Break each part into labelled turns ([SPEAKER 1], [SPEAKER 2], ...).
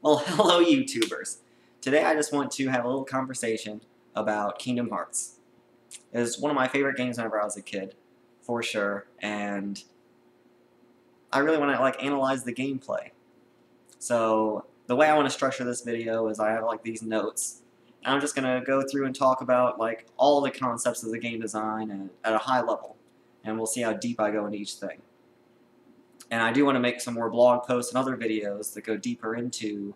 [SPEAKER 1] Well, hello YouTubers. Today I just want to have a little conversation about Kingdom Hearts. It was one of my favorite games whenever I was a kid, for sure, and I really want to analyze the gameplay. So the way I want to structure this video is I have these notes, and I'm just going to go through and talk about all the concepts of the game design and at a high level, and we'll see how deep I go into each thing. And I do want to make some more blog posts and other videos that go deeper into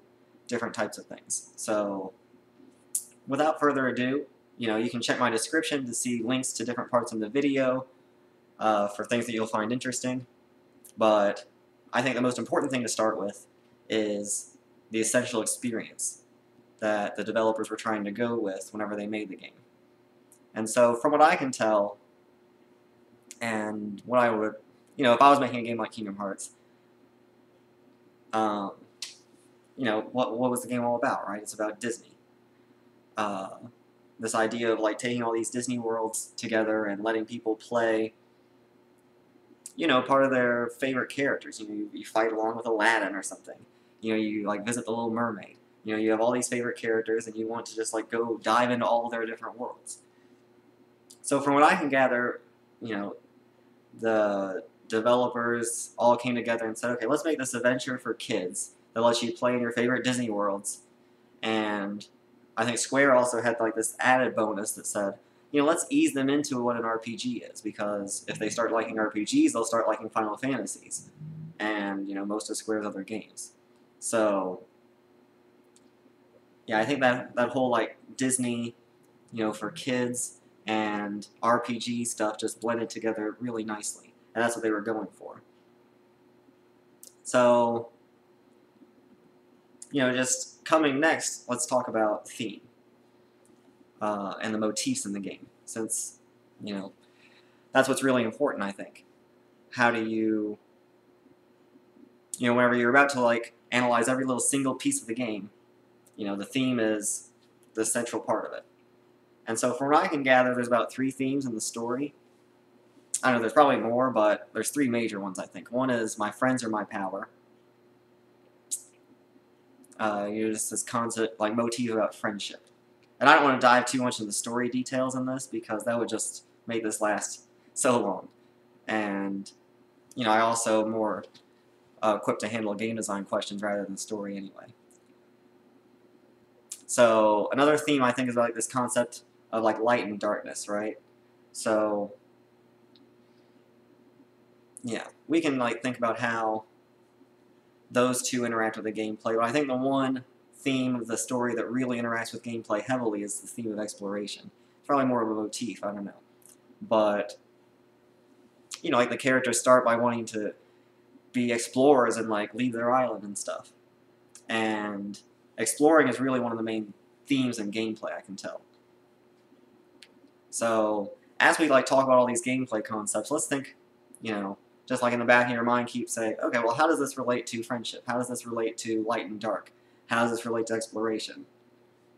[SPEAKER 1] different types of things. So without further ado, you can check my description to see links to different parts of the video for things that you'll find interesting. But I think the most important thing to start with is the essential experience that the developers were trying to go with whenever they made the game. And so from what I can tell, and what I would, if I was making a game like Kingdom Hearts, what was the game all about, right? It's about Disney. This idea of taking all these Disney worlds together and letting people play, part of their favorite characters. You fight along with Aladdin or something. You visit the Little Mermaid. You have all these favorite characters and you want to just go dive into all their different worlds. So from what I can gather, the developers all came together and said, okay, let's make this adventure for kids that lets you play in your favorite Disney worlds. And I think Square also had this added bonus that said, let's ease them into what an RPG is, because if they start liking RPGs, they'll start liking Final Fantasies and most of Square's other games. So yeah, I think that whole Disney, for kids and RPG stuff just blended together really nicely, and that's what they were going for. So just coming next, let's talk about theme and the motifs in the game, since that's what's really important, I think. How do you, whenever you're about to analyze every little single piece of the game, the theme is the central part of it. And so from what I can gather, there's about 3 themes in the story. I know there's probably more, but there's 3 major ones, I think. One is my friends are my power. Just this concept, motif about friendship. And I don't want to dive too much into the story details in this, because that would just make this last so long. And, I also more equipped to handle game design questions rather than story anyway. So another theme I think is this concept of light and darkness, right? So yeah, we can think about how those two interact with the gameplay, but I think the one theme of the story that really interacts with gameplay heavily is the theme of exploration. It's probably more of a motif, I don't know. But the characters start by wanting to be explorers and leave their island and stuff. And exploring is really one of the main themes in gameplay, I can tell. So as we talk about all these gameplay concepts, let's think, just in the back of your mind, keep saying, okay, well, how does this relate to friendship? How does this relate to light and dark? How does this relate to exploration?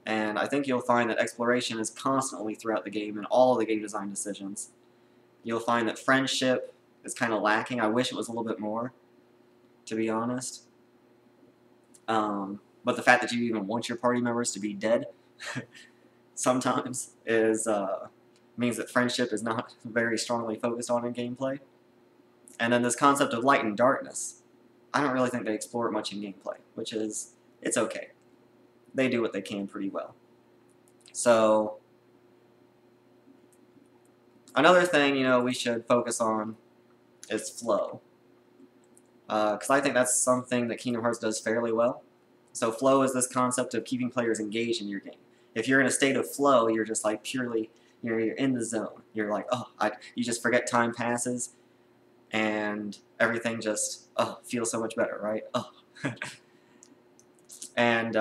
[SPEAKER 1] And I think you'll find that exploration is constantly throughout the game in all of the game design decisions. You'll find that friendship is kind of lacking. I wish it was a little bit more, to be honest. But the fact that you even want your party members to be dead sometimes means that friendship is not very strongly focused on in gameplay. And then this concept of light and darkness, I don't really think they explore it much in gameplay, which is, it's okay. They do what they can pretty well. So another thing, we should focus on is flow. Because I think that's something that Kingdom Hearts does fairly well. So flow is this concept of keeping players engaged in your game. If you're in a state of flow, you're just purely, you're in the zone. You're you just forget time passes, and everything just feels so much better, right? And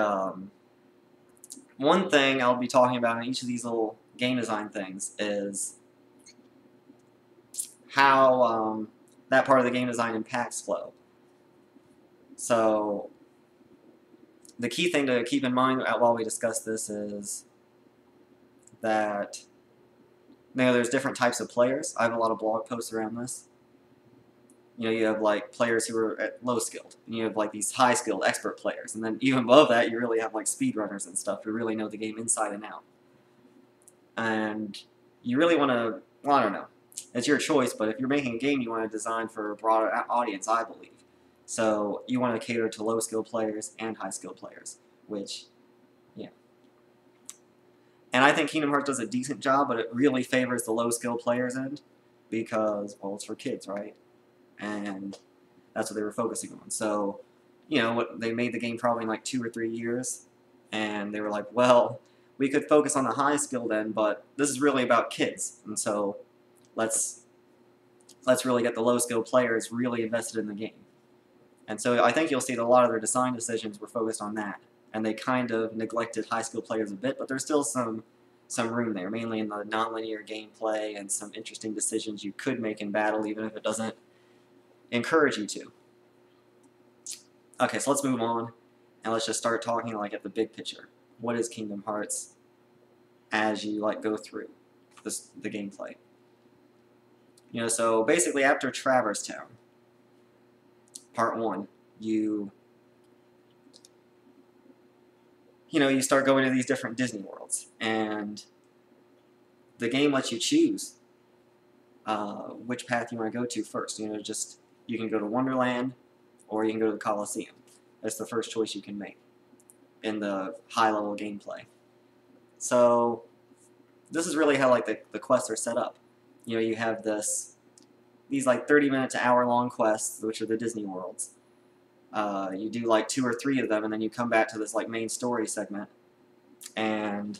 [SPEAKER 1] one thing I'll be talking about in each of these little game design things is how that part of the game design impacts flow. So the key thing to keep in mind while we discuss this is that there's different types of players. I have a lot of blog posts around this. You know, you have like players who are at low skilled, and you have like these high skilled expert players, and then even above that, you really have like speedrunners and stuff who really know the game inside and out. And you really want to, well, I don't know, it's your choice, but if you're making a game, you want to design for a broader audience, I believe. So you want to cater to low skilled players and high skilled players, which, yeah. And I think Kingdom Hearts does a decent job, but it really favors the low skilled players end because, well, it's for kids, right? And that's what they were focusing on. So, you know, they made the game probably in like 2 or 3 years, and they were like, well, we could focus on the high skilled end, but this is really about kids, and so let's really get the low skilled players really invested in the game. And so I think you'll see that a lot of their design decisions were focused on that, and they kind of neglected high skilled players a bit, but there's still some room there, mainly in the non-linear gameplay and some interesting decisions you could make in battle, even if it doesn't encourage you to. Okay, so let's move on, and let's just start talking like at the big picture. What is Kingdom Hearts as you like go through the gameplay? You know, so basically after Traverse Town, Part 1, you start going to these different Disney worlds, and the game lets you choose which path you want to go to first. You know, just you can go to Wonderland, or you can go to the Coliseum. That's the first choice you can make in the high-level gameplay. So this is really how like the quests are set up. You know, you have these like 30-minute to hour-long quests, which are the Disney worlds. You do like 2 or 3 of them, and then you come back to this like main story segment, and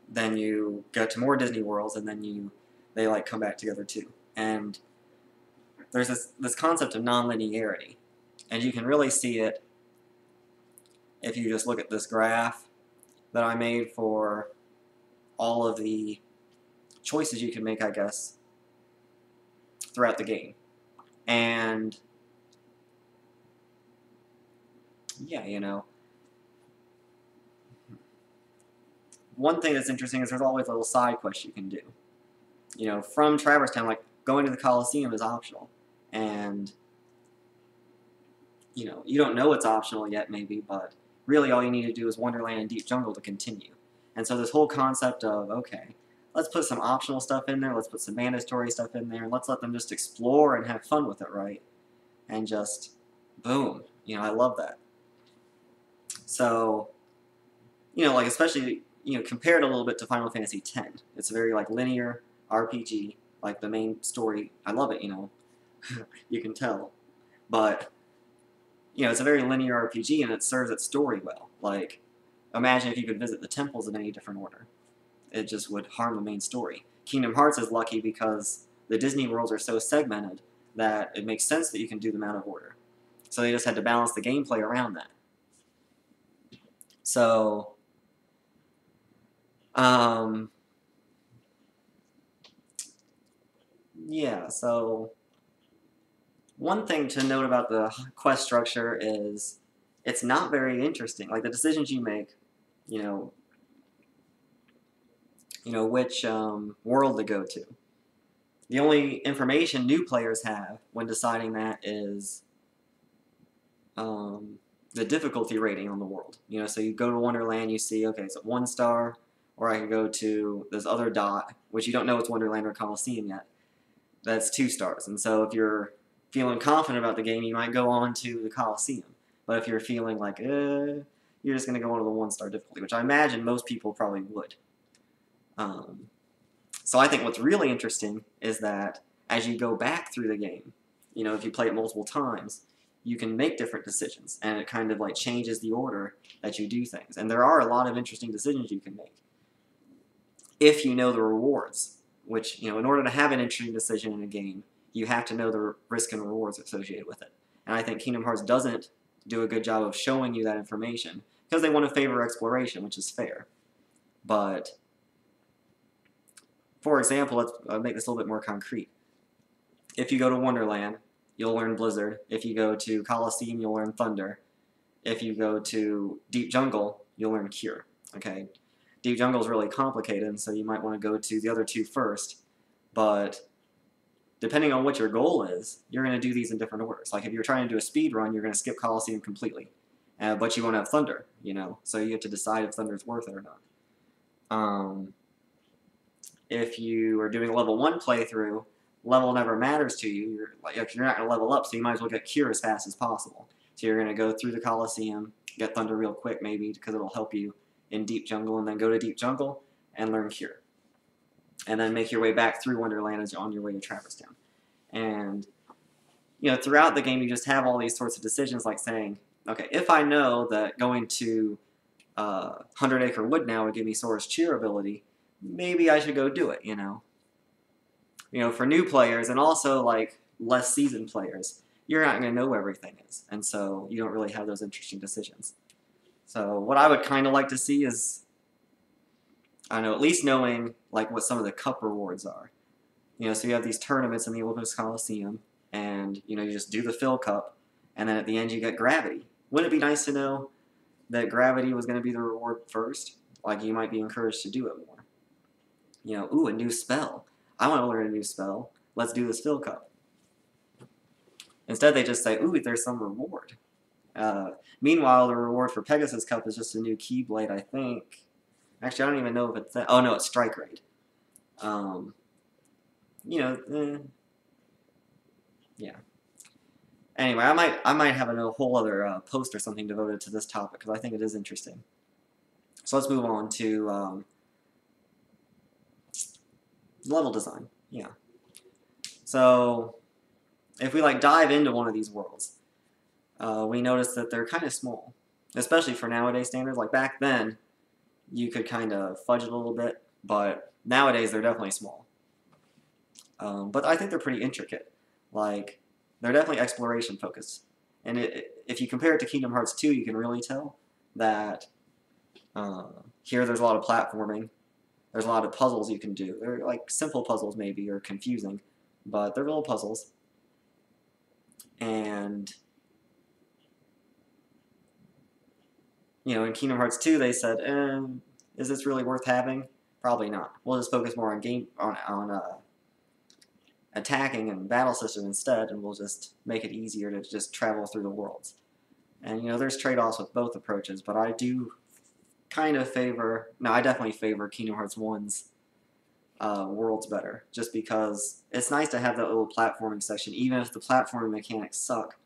[SPEAKER 1] then you go to more Disney worlds, and then they like come back together too. And there's this concept of non-linearity, and you can really see it if you just look at this graph that I made for all of the choices you can make, I guess, throughout the game. And yeah, you know, one thing that's interesting is there's always little side quests you can do. You know, from Traverse Town, like going to the Coliseum is optional, and you know, you don't know it's optional yet, maybe, but really all you need to do is Wonderland and Deep Jungle to continue. And so this whole concept of, okay, let's put some optional stuff in there, let's put some mandatory stuff in there, and let's let them just explore and have fun with it, right? And just, boom. You know, I love that. So, you know, like especially, you know, compared a little bit to Final Fantasy X. It's a very, like, linear RPG, like the main story. I love it, you know. You can tell. But, you know, it's a very linear RPG, and it serves its story well. Like, imagine if you could visit the temples in any different order. It just would harm the main story. Kingdom Hearts is lucky because the Disney worlds are so segmented that it makes sense that you can do them out of order. So they just had to balance the gameplay around that. So, yeah, so one thing to note about the quest structure is it's not very interesting. Like the decisions you make, you know which world to go to. The only information new players have when deciding that is the difficulty rating on the world. You know, so you go to Wonderland, you see, okay, it's 1 star, or I can go to this other dot, which you don't know it's Wonderland or Coliseum yet. That's 2 stars. And so if you're feeling confident about the game, you might go on to the Coliseum. But if you're feeling like, you're just going to go on to the 1-star difficulty, which I imagine most people probably would. So I think what's really interesting is that as you go back through the game, you know, if you play it multiple times, you can make different decisions, and it kind of like changes the order that you do things. And there are a lot of interesting decisions you can make if you know the rewards, which, you know, in order to have an interesting decision in a game, you have to know the risk and rewards associated with it. And I think Kingdom Hearts doesn't do a good job of showing you that information because they want to favor exploration, which is fair. But for example, let's make this a little bit more concrete. If you go to Wonderland, you'll learn Blizzard. If you go to Coliseum, you'll learn Thunder. If you go to Deep Jungle, you'll learn Cure. Okay, Deep Jungle is really complicated, so you might want to go to the other 2 first. But depending on what your goal is, you're going to do these in different orders. Like if you're trying to do a speed run, you're going to skip Coliseum completely. But you won't have Thunder, you know, so you have to decide if Thunder's worth it or not. If you are doing a level 1 playthrough, level never matters to you. You're not going to level up, so you might as well get Cure as fast as possible. So you're going to go through the Coliseum, get Thunder real quick maybe, because it'll help you in Deep Jungle, and then go to Deep Jungle and learn Cure. And then make your way back through Wonderland as you're on your way to Traverse Town. And, you know, throughout the game, you just have all these sorts of decisions like saying, okay, if I know that going to 100 Acre Wood now would give me Sora's Cheer ability, maybe I should go do it, you know. You know, for new players and also, like, less seasoned players, you're not going to know where everything is. And so you don't really have those interesting decisions. So what I would kind of like to see is, I don't know, at least knowing, like, what some of the cup rewards are. You know, so you have these tournaments in the Olympus Coliseum, and, you know, you just do the Fill Cup, and then at the end you get Gravity. Wouldn't it be nice to know that Gravity was going to be the reward first? Like, you might be encouraged to do it more. You know, ooh, a new spell. I want to learn a new spell. Let's do this Fill Cup. Instead, they just say, ooh, there's some reward. Meanwhile, the reward for Pegasus Cup is just a new Keyblade, I think. Actually, I don't even know if it's that. Oh, no, it's Strike Raid. You know, yeah. Anyway, I might have a whole other post or something devoted to this topic because I think it is interesting. So let's move on to level design. Yeah. So if we like dive into one of these worlds, we notice that they're kind of small, especially for nowadays standards. Like back then, you could kind of fudge it a little bit, but nowadays they're definitely small. But I think they're pretty intricate. Like, they're definitely exploration focused. And if you compare it to Kingdom Hearts 2, you can really tell that here there's a lot of platforming. There's a lot of puzzles you can do. They're like simple puzzles maybe, or confusing, but they're little puzzles. And, you know, in Kingdom Hearts 2 they said, is this really worth having? Probably not. We'll just focus more on attacking and battle system instead, and we'll just make it easier to just travel through the worlds. And, you know, there's trade-offs with both approaches, but I do kind of favor, no, I definitely favor Kingdom Hearts 1's worlds better, just because it's nice to have that little platforming section, even if the platforming mechanics suck.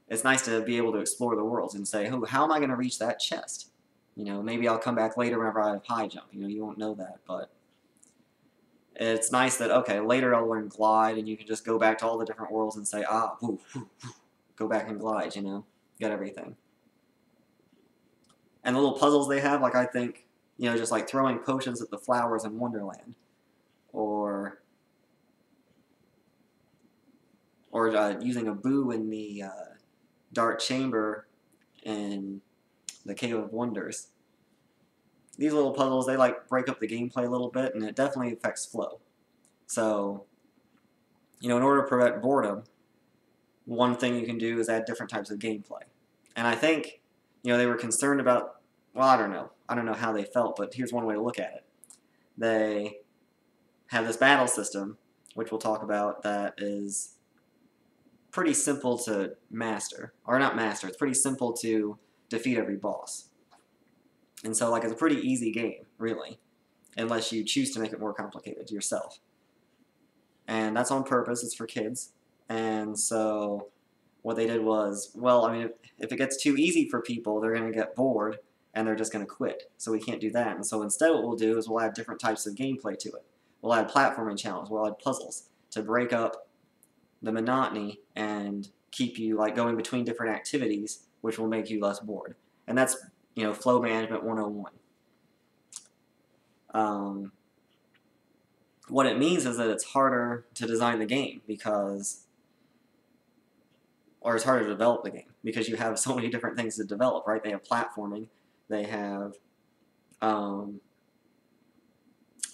[SPEAKER 1] It's nice to be able to explore the worlds and say, oh, how am I going to reach that chest? You know, maybe I'll come back later whenever I have high jump. You know, you won't know that, but it's nice that, okay, later I'll learn glide, and you can just go back to all the different worlds and say, ah, whoo, whoo, whoo, go back and glide, you know, get everything. And the little puzzles they have, like I think, you know, just like throwing potions at the flowers in Wonderland, or using a boo in the dark chamber in the Cave of Wonders. These little puzzles, they like break up the gameplay a little bit, and it definitely affects flow. So, you know, in order to prevent boredom, one thing you can do is add different types of gameplay. And I think, you know, they were concerned about, well, I don't know how they felt, but here's one way to look at it. They have this battle system, which we'll talk about, that is pretty simple to master. Or not master, it's pretty simple to defeat every boss. And so, like, it's a pretty easy game, really, unless you choose to make it more complicated yourself. And that's on purpose, it's for kids. And so, what they did was, well, I mean, if it gets too easy for people, they're going to get bored, and they're just going to quit. So we can't do that. And so instead what we'll do is we'll add different types of gameplay to it. We'll add platforming challenges, we'll add puzzles to break up the monotony and keep you, like, going between different activities, which will make you less bored. And that's, you know, flow management 101. What it means is that it's harder to design the game because, or it's harder to develop the game because you have so many different things to develop, right? They have platforming, they have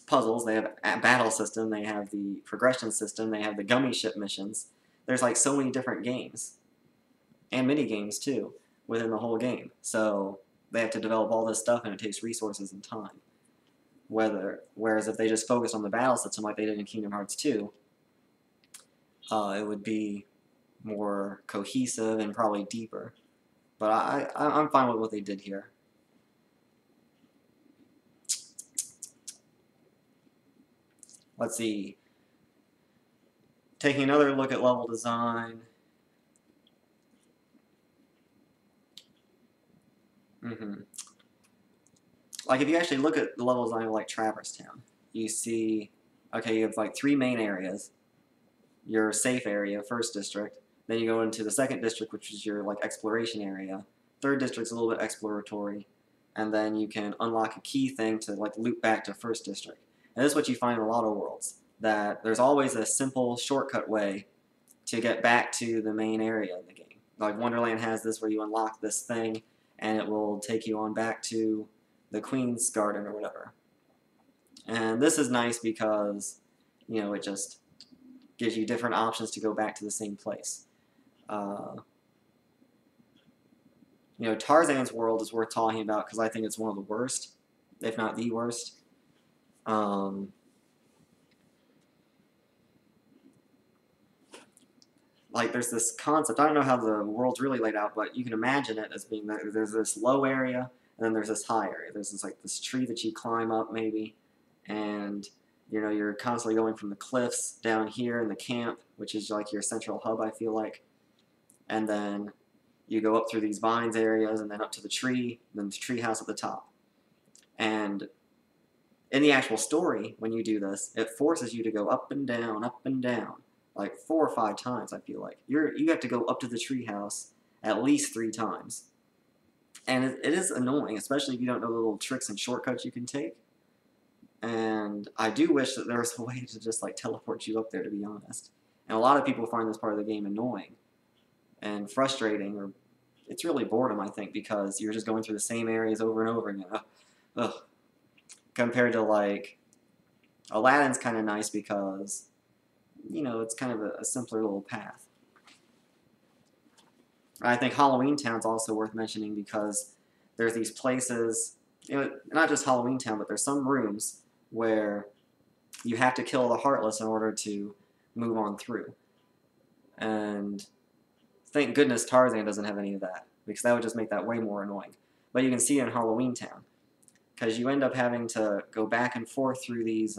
[SPEAKER 1] puzzles, they have a battle system, they have the progression system, they have the gummy ship missions. There's like so many different games, and mini games too, within the whole game. So they have to develop all this stuff, and it takes resources and time. Whereas if they just focused on the battle system like they did in Kingdom Hearts 2, it would be more cohesive and probably deeper. But I'm fine with what they did here. Let's see. Taking another look at level design. Like if you actually look at the level design of like Traverse Town, you see, okay, you have like 3 main areas. Your safe area, first district. Then you go into the second district, which is your like exploration area. Third district's a little bit exploratory, and then you can unlock a key thing to like loop back to first district. And this is what you find in a lot of worlds, that there's always a simple shortcut way to get back to the main area of the game. Like Wonderland has this where you unlock this thing, and it will take you on back to the Queen's Garden or whatever. And this is nice because, you know, it just gives you different options to go back to the same place. You know, Tarzan's world is worth talking about because I think it's one of the worst, if not the worst. Like, there's this concept, I don't know how the world's really laid out, but you can imagine it as being that there's this low area, and then there's this high area. There's this, like, this tree that you climb up, maybe, and, you know, you're constantly going from the cliffs down here in the camp, which is, like, your central hub, I feel like, and then you go up through these vines areas, and then up to the tree, and then the tree house at the top. And in the actual story, when you do this, it forces you to go up and down, like 4 or 5 times, I feel like. You have to go up to the treehouse at least 3 times. And it is annoying, especially if you don't know the little tricks and shortcuts you can take. And I do wish that there was a way to just like teleport you up there, to be honest. And a lot of people find this part of the game annoying and frustrating, or it's really boredom, I think, because you're just going through the same areas over and over again. Ugh. Compared to like Aladdin's kind of nice because, you know, it's kind of a simpler little path. I think Halloween Town's also worth mentioning because there's these places, you know, not just Halloween Town, but there's some rooms where you have to kill the Heartless in order to move on through. And thank goodness Tarzan doesn't have any of that, because that would just make that way more annoying. But you can see it in Halloween Town, because you end up having to go back and forth through these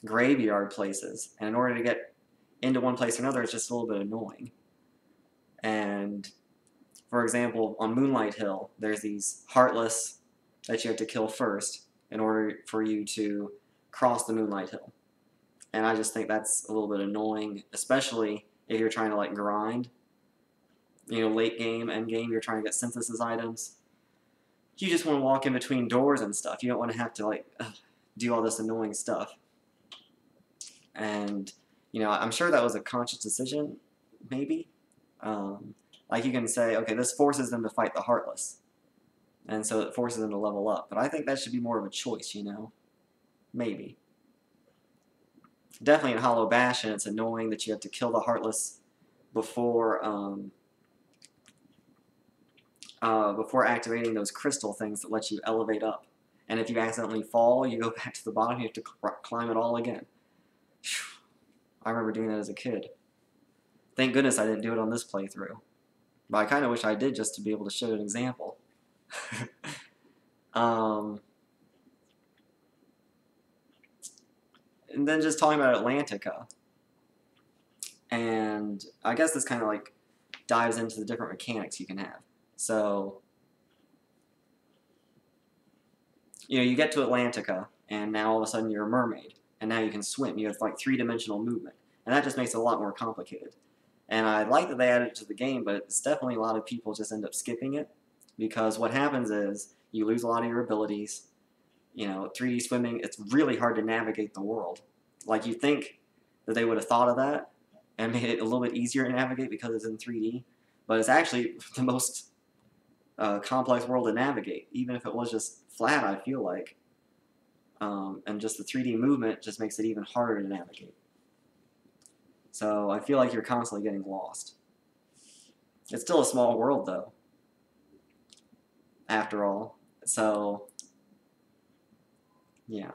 [SPEAKER 1] graveyard places, and in order to get into one place or another, it's just a little bit annoying. And for example, on Moonlight Hill, there's these Heartless that you have to kill first in order for you to cross the Moonlight Hill. And I just think that's a little bit annoying, especially if you're trying to like grind. You know, late game, end game, you're trying to get synthesis items. You just want to walk in between doors and stuff. You don't want to have to like do all this annoying stuff. And, you know, I'm sure that was a conscious decision, maybe. Like you can say, okay, this forces them to fight the Heartless, and so it forces them to level up. But I think that should be more of a choice, you know? Maybe. Definitely in Hollow Bastion, it's annoying that you have to kill the Heartless before activating those crystal things that let you elevate up. And if you accidentally fall, you go back to the bottom, you have to climb it all again. I remember doing that as a kid. Thank goodness I didn't do it on this playthrough. But I kind of wish I did, just to be able to show an example. And then just talking about Atlantica. And I guess this kind of like dives into the different mechanics you can have. So, you know, you get to Atlantica, and now all of a sudden you're a mermaid. And now you can swim. You have like 3-dimensional movement. And that just makes it a lot more complicated. And I like that they added it to the game, but it's definitely a lot of people just end up skipping it. Because what happens is you lose a lot of your abilities. You know, 3D swimming, it's really hard to navigate the world. Like, you think that they would have thought of that and made it a little bit easier to navigate because it's in 3D. But it's actually the most complex world to navigate, even if it was just flat, I feel like. And just the 3D movement just makes it even harder to navigate. So I feel like you're constantly getting lost. It's still a small world, though, after all. So, yeah.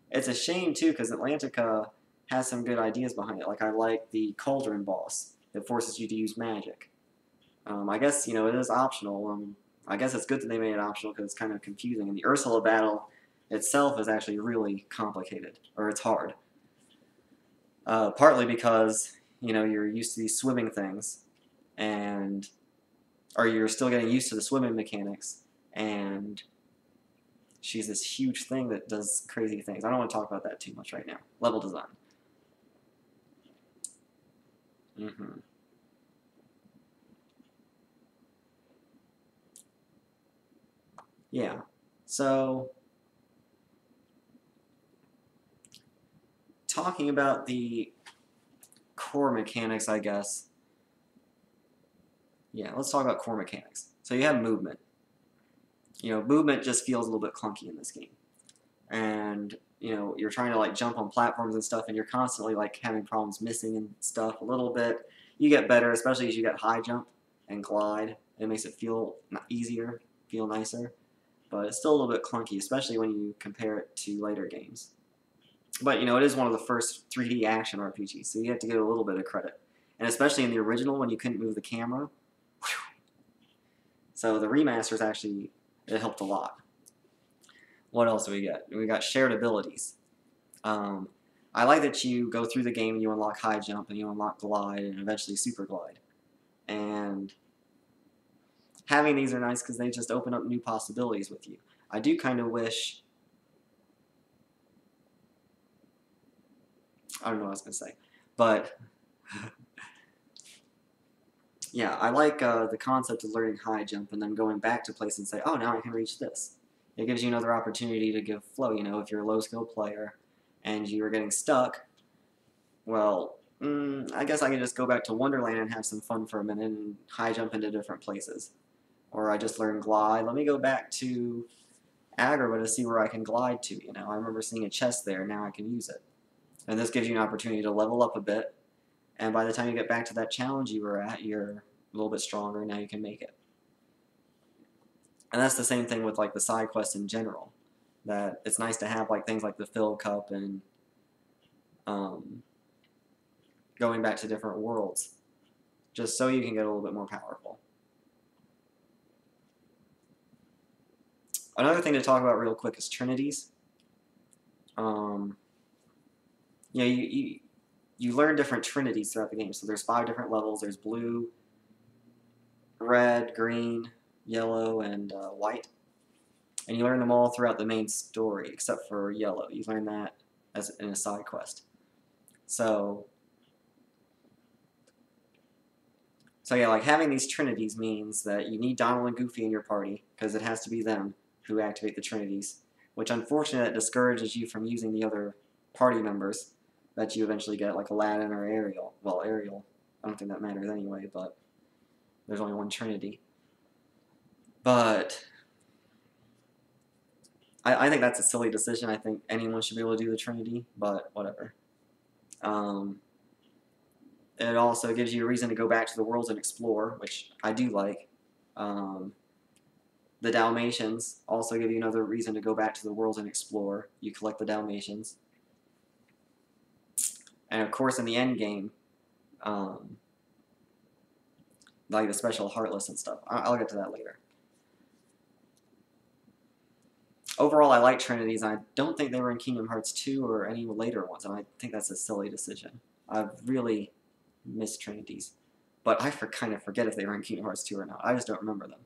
[SPEAKER 1] It's a shame, too, because Atlantica has some good ideas behind it. Like I like the Cauldron boss that forces you to use magic. I guess, you know, it is optional. I guess it's good that they made it optional because it's kind of confusing. And the Ursula battle itself is actually really complicated, or it's hard. Partly because, you know, you're used to these swimming things, or you're still getting used to the swimming mechanics, and she's this huge thing that does crazy things. I don't want to talk about that too much right now. Level design. Yeah. So, talking about the core mechanics, I guess. Yeah, let's talk about core mechanics. So you have movement. You know, movement just feels a little bit clunky in this game. And, you know, you're trying to like jump on platforms and stuff, and you're constantly like having problems missing and stuff a little bit. You get better, especially as you get high jump and glide. It makes it feel easier, feel nicer. But it's still a little bit clunky, especially when you compare it to later games. But, you know, it is one of the first 3D action RPGs, so you have to give it a little bit of credit. And especially in the original, when you couldn't move the camera. Whew. So the remasters actually, it helped a lot. What else do we got? We got shared abilities. I like that you go through the game and you unlock high jump and you unlock glide and eventually super glide. And having these are nice because they just open up new possibilities with you. I do kind of wish... I don't know what I was going to say. But, yeah, I like the concept of learning high jump and then going back to place and say, oh, now I can reach this. It gives you another opportunity to give flow. You know, if you're a low-skill player and you are getting stuck, well, I guess I can just go back to Wonderland and have some fun for a minute and high jump into different places. Or I just learned glide. Let me go back to Agrabah to see where I can glide to. You know, I remember seeing a chest there. Now I can use it. And this gives you an opportunity to level up a bit. And by the time you get back to that challenge you were at, you're a little bit stronger, and now you can make it. And that's the same thing with like the side quests in general. That it's nice to have like things like the Fill Cup and going back to different worlds, just so you can get a little bit more powerful. Another thing to talk about real quick is trinities. Yeah, you learn different trinities throughout the game. So there's 5 different levels. There's blue, red, green, yellow, and white. And you learn them all throughout the main story, except for yellow. You learn that as in a side quest. So yeah, like having these trinities means that you need Donald and Goofy in your party, because it has to be them who activate the trinities, which unfortunately that discourages you from using the other party members that you eventually get, like Aladdin or Ariel. Well, Ariel, I don't think that matters anyway, but there's only one trinity. But I think that's a silly decision. I think anyone should be able to do the trinity, but whatever. It also gives you a reason to go back to the worlds and explore, which I do like. The Dalmatians also give you another reason to go back to the worlds and explore. You collect the Dalmatians. And of course in the Endgame, like the special Heartless and stuff. I'll get to that later. Overall, I like Trinities, and I don't think they were in Kingdom Hearts 2 or any later ones, and I think that's a silly decision. I've really missed Trinities. But I kind of forget if they were in Kingdom Hearts 2 or not. I just don't remember them.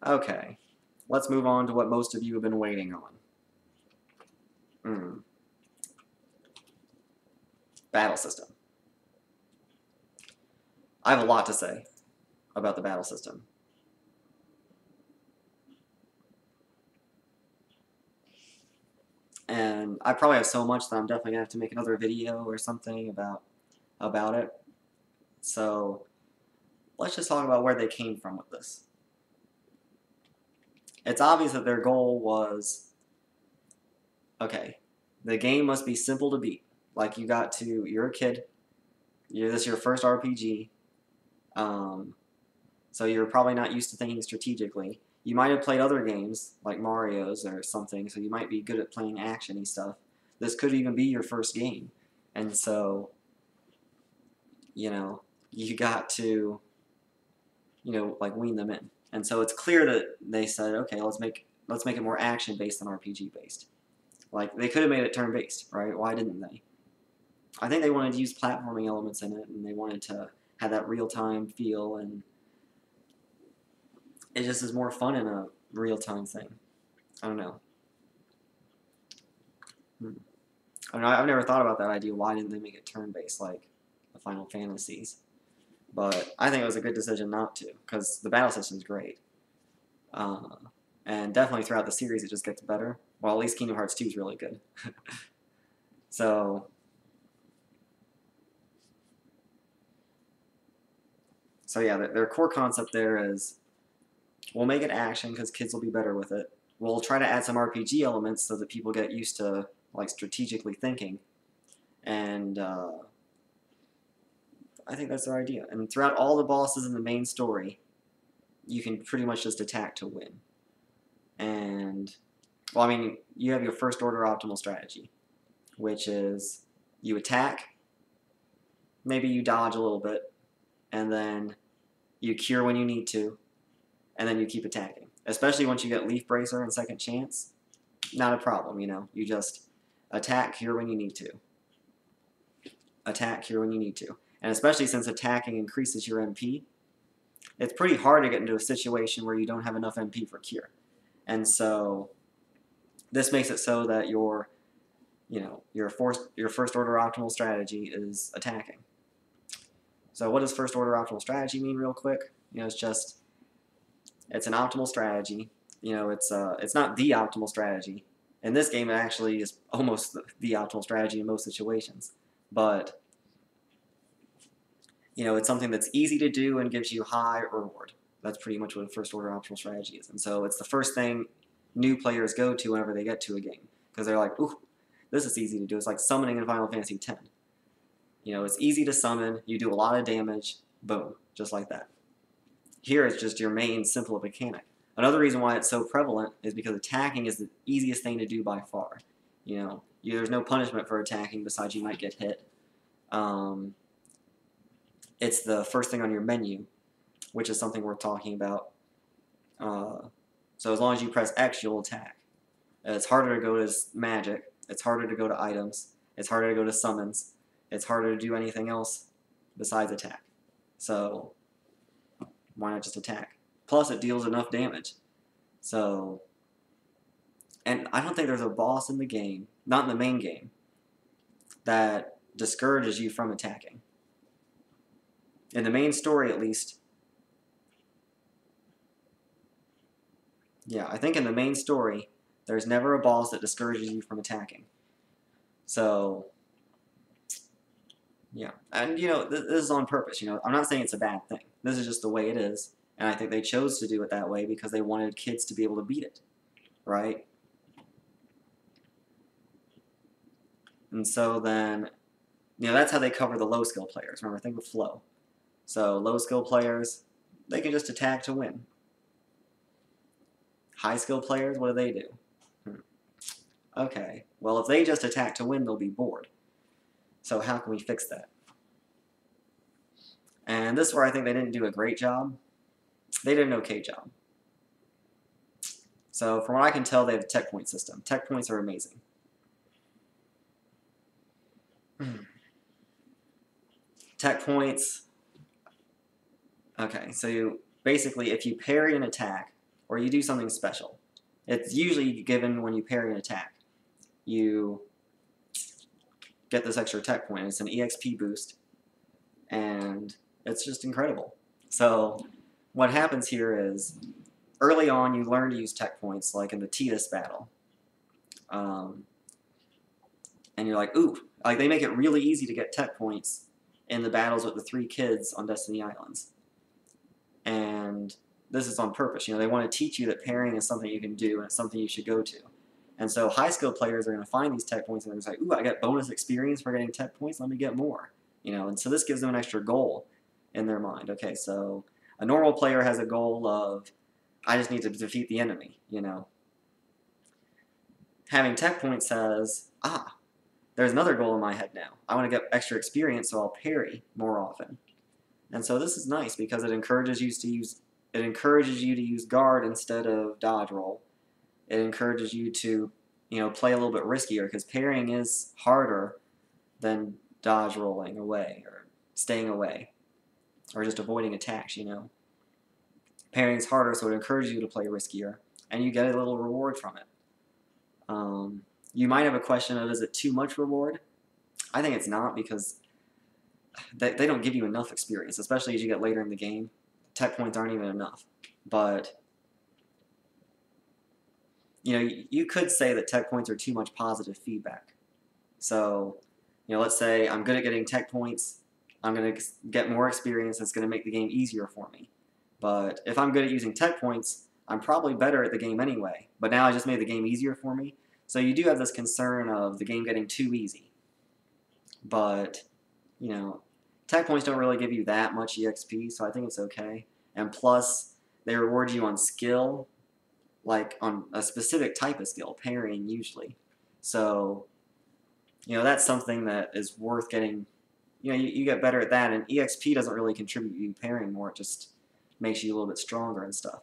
[SPEAKER 1] Okay, let's move on to what most of you have been waiting on. Battle system. I have a lot to say about the battle system. And I probably have so much that I'm definitely going to have to make another video or something about it. So let's just talk about where they came from with this. It's obvious that their goal was, okay, the game must be simple to beat. Like you're a kid, this is your first RPG, so you're probably not used to thinking strategically. You might have played other games, like Mario's or something, so you might be good at playing action-y stuff. This could even be your first game. And so, you know, you got to, you know, like wean them in. And so it's clear that they said, okay, let's make it more action based than RPG based. Like they could have made it turn based, right? Why didn't they? I think they wanted to use platforming elements in it, and they wanted to have that real time feel, and it just is more fun in a real time thing. I don't know. I don't know. I've never thought about that idea. Why didn't they make it turn based like the Final Fantasies? But I think it was a good decision not to, because the battle system is great. And definitely throughout the series it just gets better. Well, at least Kingdom Hearts 2 is really good. So yeah, their core concept there is we'll make it action because kids will be better with it. We'll try to add some RPG elements so that people get used to like strategically thinking. And I think that's their idea. And throughout all the bosses in the main story, you can pretty much just attack to win. And, well, I mean, you have your first order optimal strategy, which is you attack, maybe you dodge a little bit, and then you cure when you need to, and then you keep attacking. Especially once you get Leaf Bracer and Second Chance, not a problem, you know. You just attack, cure when you need to. Attack, cure when you need to. And especially since attacking increases your MP, it's pretty hard to get into a situation where you don't have enough MP for cure. And so this makes it so that your first order optimal strategy is attacking. So what does first order optimal strategy mean real quick? You know, it's an optimal strategy. You know, it's not the optimal strategy. In this game, it actually is almost the optimal strategy in most situations. But you know, it's something that's easy to do and gives you high reward. That's pretty much what a first order optimal strategy is. And so it's the first thing new players go to whenever they get to a game. Because they're like, ooh, this is easy to do. It's like summoning in Final Fantasy X. You know, it's easy to summon, you do a lot of damage, boom, just like that. Here it's just your main simple mechanic. Another reason why it's so prevalent is because attacking is the easiest thing to do by far. You know, there's no punishment for attacking besides you might get hit. It's the first thing on your menu, which is something worth talking about. So as long as you press X, you'll attack. It's harder to go to magic. It's harder to go to items. It's harder to go to summons. It's harder to do anything else besides attack. So why not just attack? Plus, it deals enough damage. So, and I don't think there's a boss in the game, not in the main game, that discourages you from attacking. In the main story, at least. Yeah, I think in the main story, there's never a boss that discourages you from attacking. So, yeah. And, you know, this is on purpose. You know, I'm not saying it's a bad thing. This is just the way it is. And I think they chose to do it that way because they wanted kids to be able to beat it. Right? And so then, you know, that's how they cover the low skill players. Remember, think of flow. So low skill players, they can just attack to win. High skill players, what do? Okay, well if they just attack to win, they'll be bored. So how can we fix that? And this is where I think they didn't do a great job. They did an okay job. So from what I can tell, they have a tech point system. Tech points are amazing. Tech points. Okay, so basically if you parry an attack, or you do something special, it's usually given when you parry an attack. You get this extra tech point. It's an EXP boost, and it's just incredible. So what happens here is, early on you learn to use tech points, like in the Tidus battle. And you're like, ooh, like they make it really easy to get tech points in the battles with the 3 kids on Destiny Islands. And this is on purpose. You know, they want to teach you that parrying is something you can do and it's something you should go to. And so high skill players are going to find these tech points and they're just like, ooh, I got bonus experience for getting tech points, let me get more. You know, and so this gives them an extra goal in their mind. Okay, so a normal player has a goal of, I just need to defeat the enemy, you know. Having tech points says, ah, there's another goal in my head now. I want to get extra experience, so I'll parry more often. And so this is nice because it encourages you to use guard instead of dodge roll. It encourages you to, play a little bit riskier because parrying is harder than dodge rolling away or staying away or just avoiding attacks, Parrying is harder, so it encourages you to play riskier, and you get a little reward from it. You might have a question of, is it too much reward? I think it's not, because they don't give you enough experience, especially as you get later in the game. Tech points aren't even enough. But, you could say that tech points are too much positive feedback. So, let's say I'm good at getting tech points. I'm going to get more experience. That's going to make the game easier for me. But if I'm good at using tech points, I'm probably better at the game anyway. But now I just made the game easier for me. So you do have this concern of the game getting too easy. But, tech points don't really give you that much EXP, so I think it's okay. And plus, they reward you on skill, like on a specific type of skill, parrying usually. So, that's something that is worth getting. You get better at that, and EXP doesn't really contribute you parrying more, it just makes you a little bit stronger and stuff.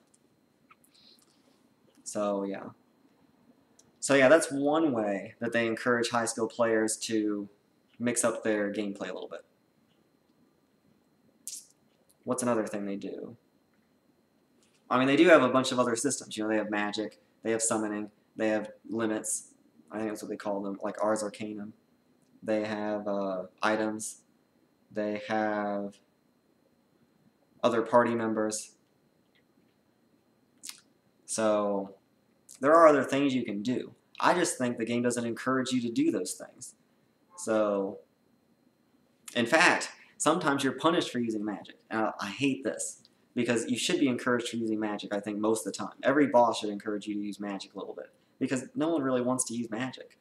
[SPEAKER 1] So, yeah. So, yeah, that's one way that they encourage high skill players to mix up their gameplay a little bit. What's another thing they do? I mean, they do have a bunch of other systems. They have magic, they have summoning, they have limits. I think that's what they call them, like Ars Arcanum. They have items. They have other party members. So there are other things you can do. I just think the game doesn't encourage you to do those things. So, in fact, sometimes you're punished for using magic. And I hate this, because you should be encouraged for using magic, I think, most of the time. Every boss should encourage you to use magic a little bit, because no one really wants to use magic.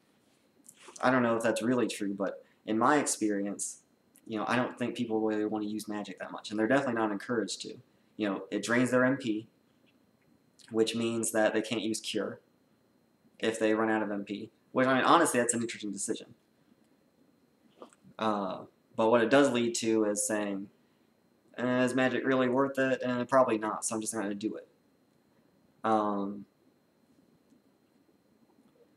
[SPEAKER 1] I don't know if that's really true, but in my experience, I don't think people really want to use magic that much, and they're definitely not encouraged to. It drains their MP, which means that they can't use Cure if they run out of MP. Which, I mean, honestly, that's an interesting decision. But what it does lead to is saying, is magic really worth it? Probably not, so I'm just not going to do it.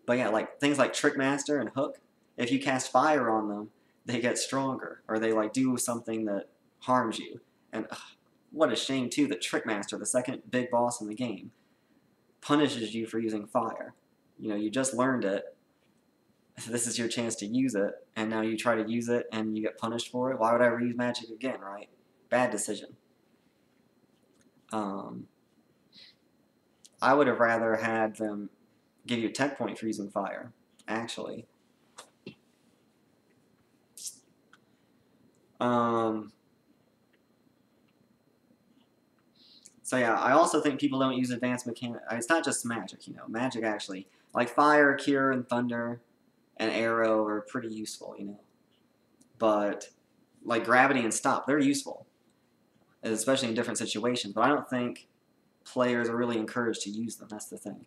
[SPEAKER 1] But yeah, like things like Trickmaster and Hook, if you cast fire on them, they get stronger, or they do something that harms you. And what a shame too that Trickmaster, the second big boss in the game, punishes you for using fire. You just learned it. This is your chance to use it, and now you try to use it and you get punished for it. Why would I ever use magic again, right? Bad decision. I would have rather had them give you a tech point for using fire, actually. So yeah, I also think people don't use advanced mechanics. It's not just magic, Magic actually, like fire, cure, and thunder, and arrow are pretty useful, But like gravity and stop, they're useful, especially in different situations. But I don't think players are really encouraged to use them. That's the thing.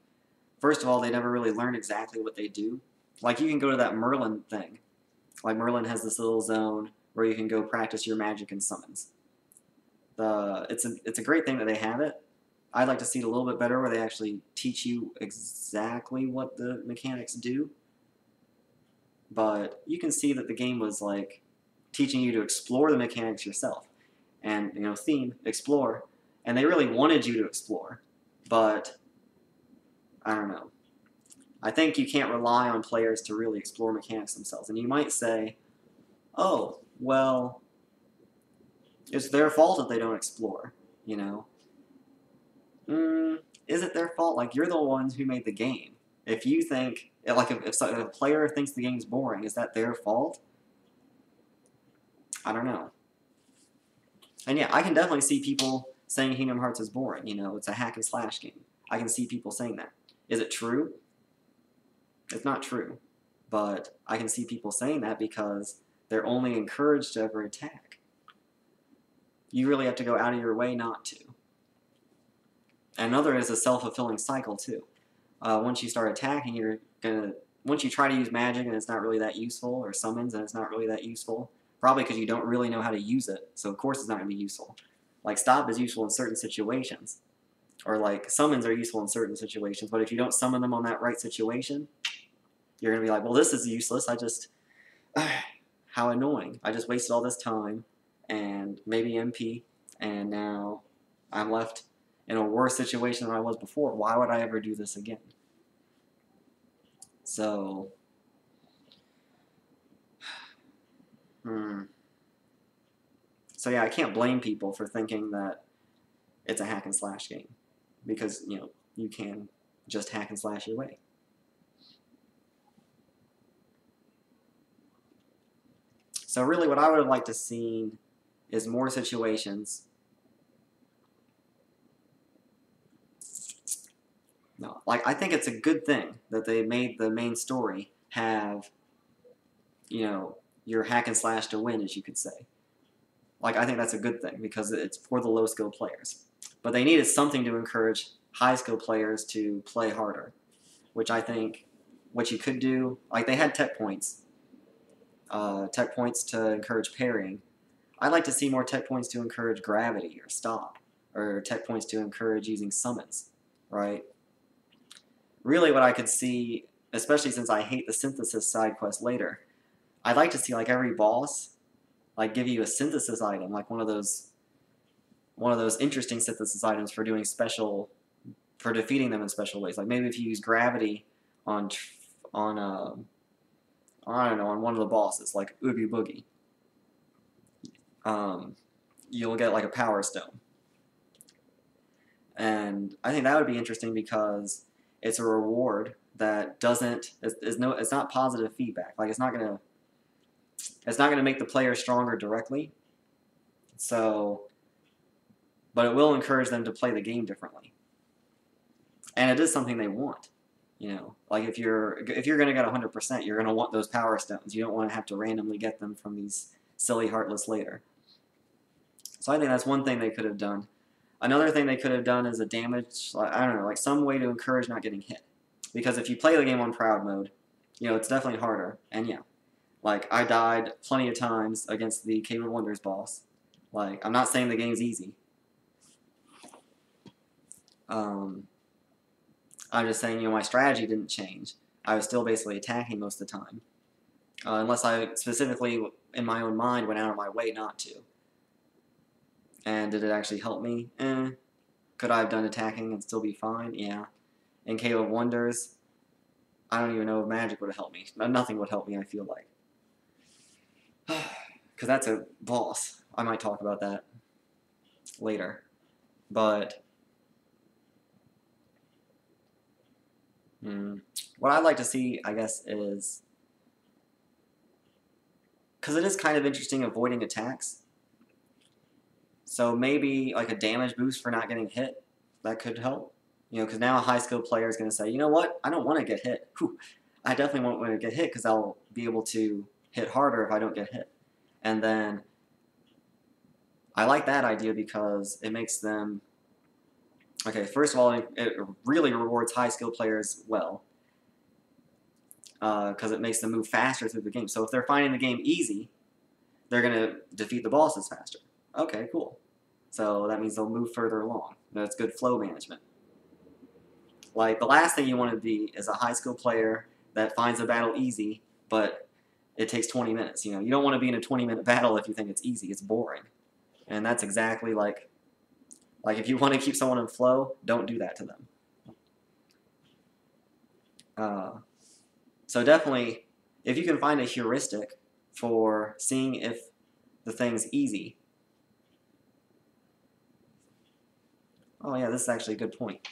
[SPEAKER 1] First of all, they never really learn exactly what they do. Like you can go to that Merlin thing. Like Merlin has this little zone where you can go practice your magic and summons. It's a great thing that they have it. I'd like to see it a little bit better where they actually teach you exactly what the mechanics do. But you can see that the game was like teaching you to explore the mechanics yourself. And, theme, explore. And they really wanted you to explore. But, I don't know. I think you can't rely on players to really explore mechanics themselves. And you might say, oh, well, it's their fault if they don't explore, Is it their fault? Like, you're the ones who made the game. If you think, like, if a player thinks the game's boring, is that their fault? I don't know. And yeah, I can definitely see people saying Kingdom Hearts is boring. It's a hack and slash game. I can see people saying that. Is it true? It's not true. But I can see people saying that because they're only encouraged to ever attack. You really have to go out of your way not to. And another is a self-fulfilling cycle, too. Once you start attacking, you're going to once you try to use magic and it's not really that useful, or summons and it's not really that useful, probably because you don't really know how to use it, so of course it's not going to be useful. Like stop is useful in certain situations, or like summons are useful in certain situations, but if you don't summon them on that right situation, you're going to be like, well, this is useless, how annoying. I just wasted all this time and maybe MP, and now I'm left in a worse situation than I was before. Why would I ever do this again? So, so yeah, I can't blame people for thinking that it's a hack and slash game, because you can just hack and slash your way. So really, what I would have liked to see is more situations. No, like I think it's a good thing that they made the main story have, your hack and slash to win, as you could say. Like I think that's a good thing because it's for the low skill players. But they needed something to encourage high skill players to play harder, which I think what you could do, like they had tech points to encourage parrying. I'd like to see more tech points to encourage gravity or stop, or tech points to encourage using summons, right? Really what I could see, especially since I hate the synthesis side quest later, I'd like to see like every boss like give you a synthesis item, like one of those interesting synthesis items for defeating them in special ways. Like maybe if you use gravity on I don't know, on one of the bosses, like Oogie Boogie, you'll get like a power stone. And I think that would be interesting because it's a reward that it's not positive feedback. Like it's not gonna make the player stronger directly. So, but it will encourage them to play the game differently. And it is something they want. Like if you're gonna get 100%, you're gonna want those power stones. You don't want to have to randomly get them from these silly heartless later. So I think that's one thing they could have done. Another thing they could have done is a damage, I don't know, like some way to encourage not getting hit. Because if you play the game on proud mode, it's definitely harder. And yeah, like I died plenty of times against the Cave of Wonders boss. Like I'm not saying the game's easy. I'm just saying, my strategy didn't change. I was still basically attacking most of the time. Unless I specifically, in my own mind, went out of my way not to. And did it actually help me? Could I have done attacking and still be fine? Yeah. In Cave of Wonders, I don't even know if magic would have helped me. Nothing would help me, I feel like. Because that's a boss. I might talk about that later. But what I'd like to see, I guess, is, because it is kind of interesting avoiding attacks, so maybe like a damage boost for not getting hit, that could help. Because now a high skill player is going to say, you know what, I don't want to get hit. Whew. I definitely won't want to get hit because I'll be able to hit harder if I don't get hit. And then I like that idea because it makes them, okay, first of all, it really rewards high skill players well, because it makes them move faster through the game. So if they're finding the game easy, they're going to defeat the bosses faster. Okay, cool. So that means they'll move further along. That's good flow management. Like, the last thing you want to be is a high skill player that finds a battle easy, but it takes 20 minutes. You don't want to be in a 20-minute battle if you think it's easy. It's boring. And that's exactly like if you want to keep someone in flow, don't do that to them. So definitely, if you can find a heuristic for seeing if the thing's easy. Oh yeah, this is actually a good point.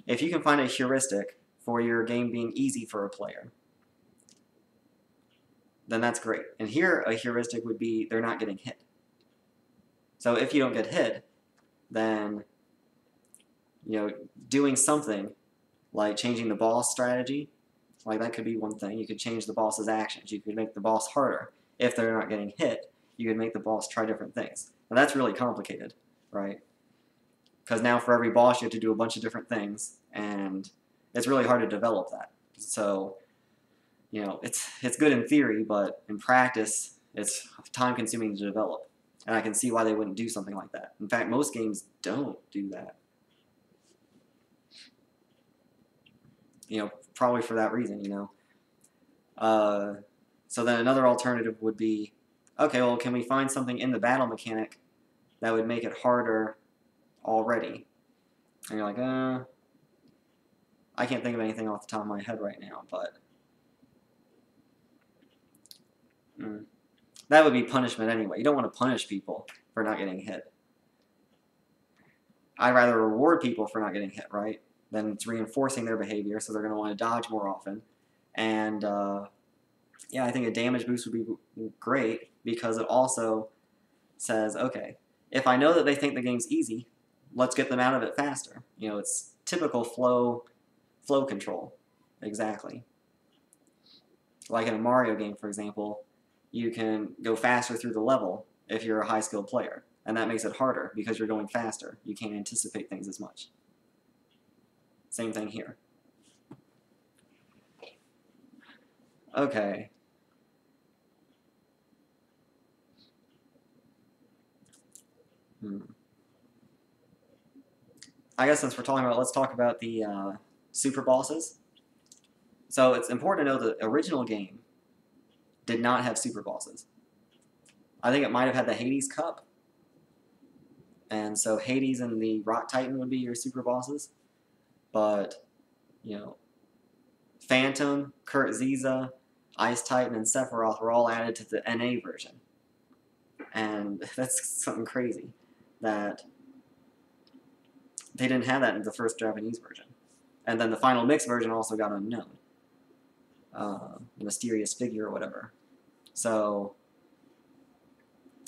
[SPEAKER 1] If you can find a heuristic for your game being easy for a player, then that's great. And here, a heuristic would be they're not getting hit. So if you don't get hit, then doing something like changing the boss strategy, like that could be one thing. You could change the boss's actions. You could make the boss harder. If they're not getting hit, you could make the boss try different things. Now that's really complicated, right? Because now for every boss you have to do a bunch of different things, and it's really hard to develop that. So you know, it's good in theory, but in practice, it's time-consuming to develop. And I can see why they wouldn't do something like that. In fact, most games don't do that. You know, probably for that reason, you know. So then another alternative would be, okay, well, can we find something in the battle mechanic that would make it harder already? And you're like, I can't think of anything off the top of my head right now, but that would be punishment anyway. You don't want to punish people for not getting hit. I'd rather reward people for not getting hit, right? Then it's reinforcing their behavior, so they're going to want to dodge more often. And yeah, I think a damage boost would be great because it also says, okay, if I know that they think the game's easy, let's get them out of it faster. You know, it's typical flow control. Exactly. Like in a Mario game, for example, you can go faster through the level if you're a high-skilled player. And that makes it harder because you're going faster. You can't anticipate things as much. Same thing here. Okay. I guess since we're talking about, let's talk about the super bosses. So it's important to know the original game did not have super bosses. I think it might have had the Hades Cup. And so Hades and the Rock Titan would be your super bosses. But, you know, Phantom, Kurt Ziza, Ice Titan, and Sephiroth were all added to the NA version. And that's something crazy that they didn't have that in the first Japanese version. And then the final mix version also got unknown. Mysterious figure or whatever. So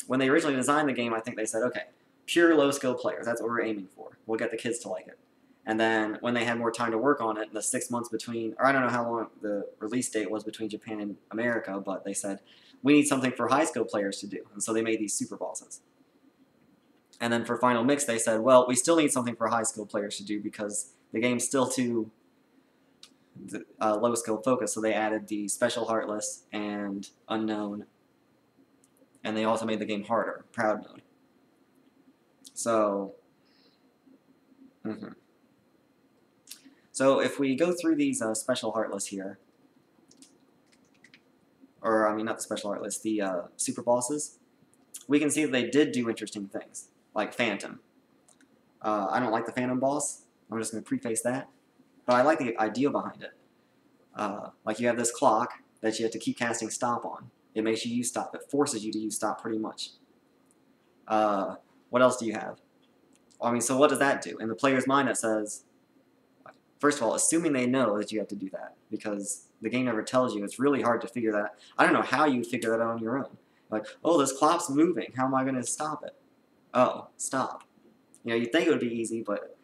[SPEAKER 1] when they originally designed the game, I think they said, okay, pure low-skill players, that's what we're aiming for. We'll get the kids to like it. And then when they had more time to work on it, in the 6 months between, or I don't know how long the release date was between Japan and America, but they said, we need something for high-skill players to do. And so they made these super bosses. And then for Final Mix, they said, well, we still need something for high-skill players to do because the game's still too low-skill focused. So they added the Special Heartless and Unknown. And they also made the game harder, Proud Mode. So, So if we go through these Special Heartless here, or I mean not the Special Heartless, the super bosses, we can see that they did do interesting things, like Phantom. I don't like the Phantom boss, I'm just going to preface that, but I like the idea behind it. Like you have this clock that you have to keep casting stop on. It makes you use stop, it forces you to use stop pretty much. What else do you have? Well, I mean, so what does that do? In the player's mind it says, first of all, assuming they know that you have to do that, because the game never tells you, it's really hard to figure that out. I don't know how you would figure that out on your own. Like, oh, this clock's moving, how am I going to stop it? Oh, stop. You know, you'd think it would be easy, but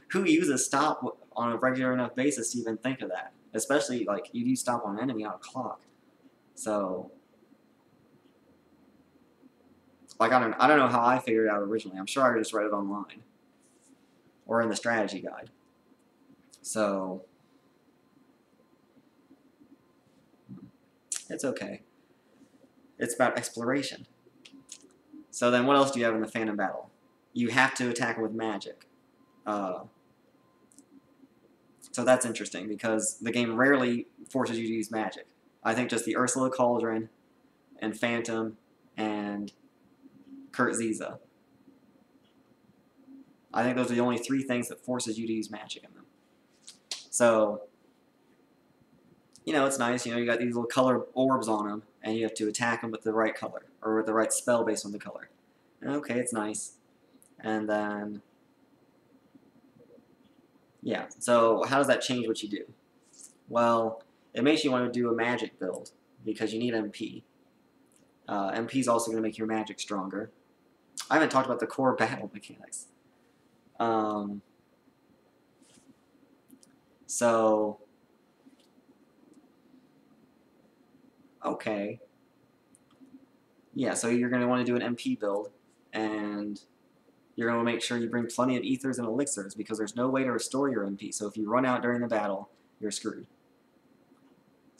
[SPEAKER 1] who uses stop on a regular enough basis to even think of that? Especially, like, you'd use stop on an enemy on a clock. So, like, I don't know how I figured it out originally. I'm sure I just read it online. Or in the strategy guide. So, it's okay. It's about exploration. So then what else do you have in the Phantom Battle? You have to attack with magic. So that's interesting because the game rarely forces you to use magic. I think just the Ursula Cauldron and Phantom and Kurt Ziza. I think those are the only 3 things that forces you to use magic in them. So, you know, it's nice. You know, you got these little color orbs on them, and you have to attack them with the right color, or with the right spell based on the color. Okay, it's nice. And then, yeah, so how does that change what you do? Well, it makes you want to do a magic build, because you need MP. MP is also going to make your magic stronger. I haven't talked about the core battle mechanics. So, okay. Yeah, so you're going to want to do an MP build, and you're going to make sure you bring plenty of ethers and elixirs, because there's no way to restore your MP, so if you run out during the battle, you're screwed.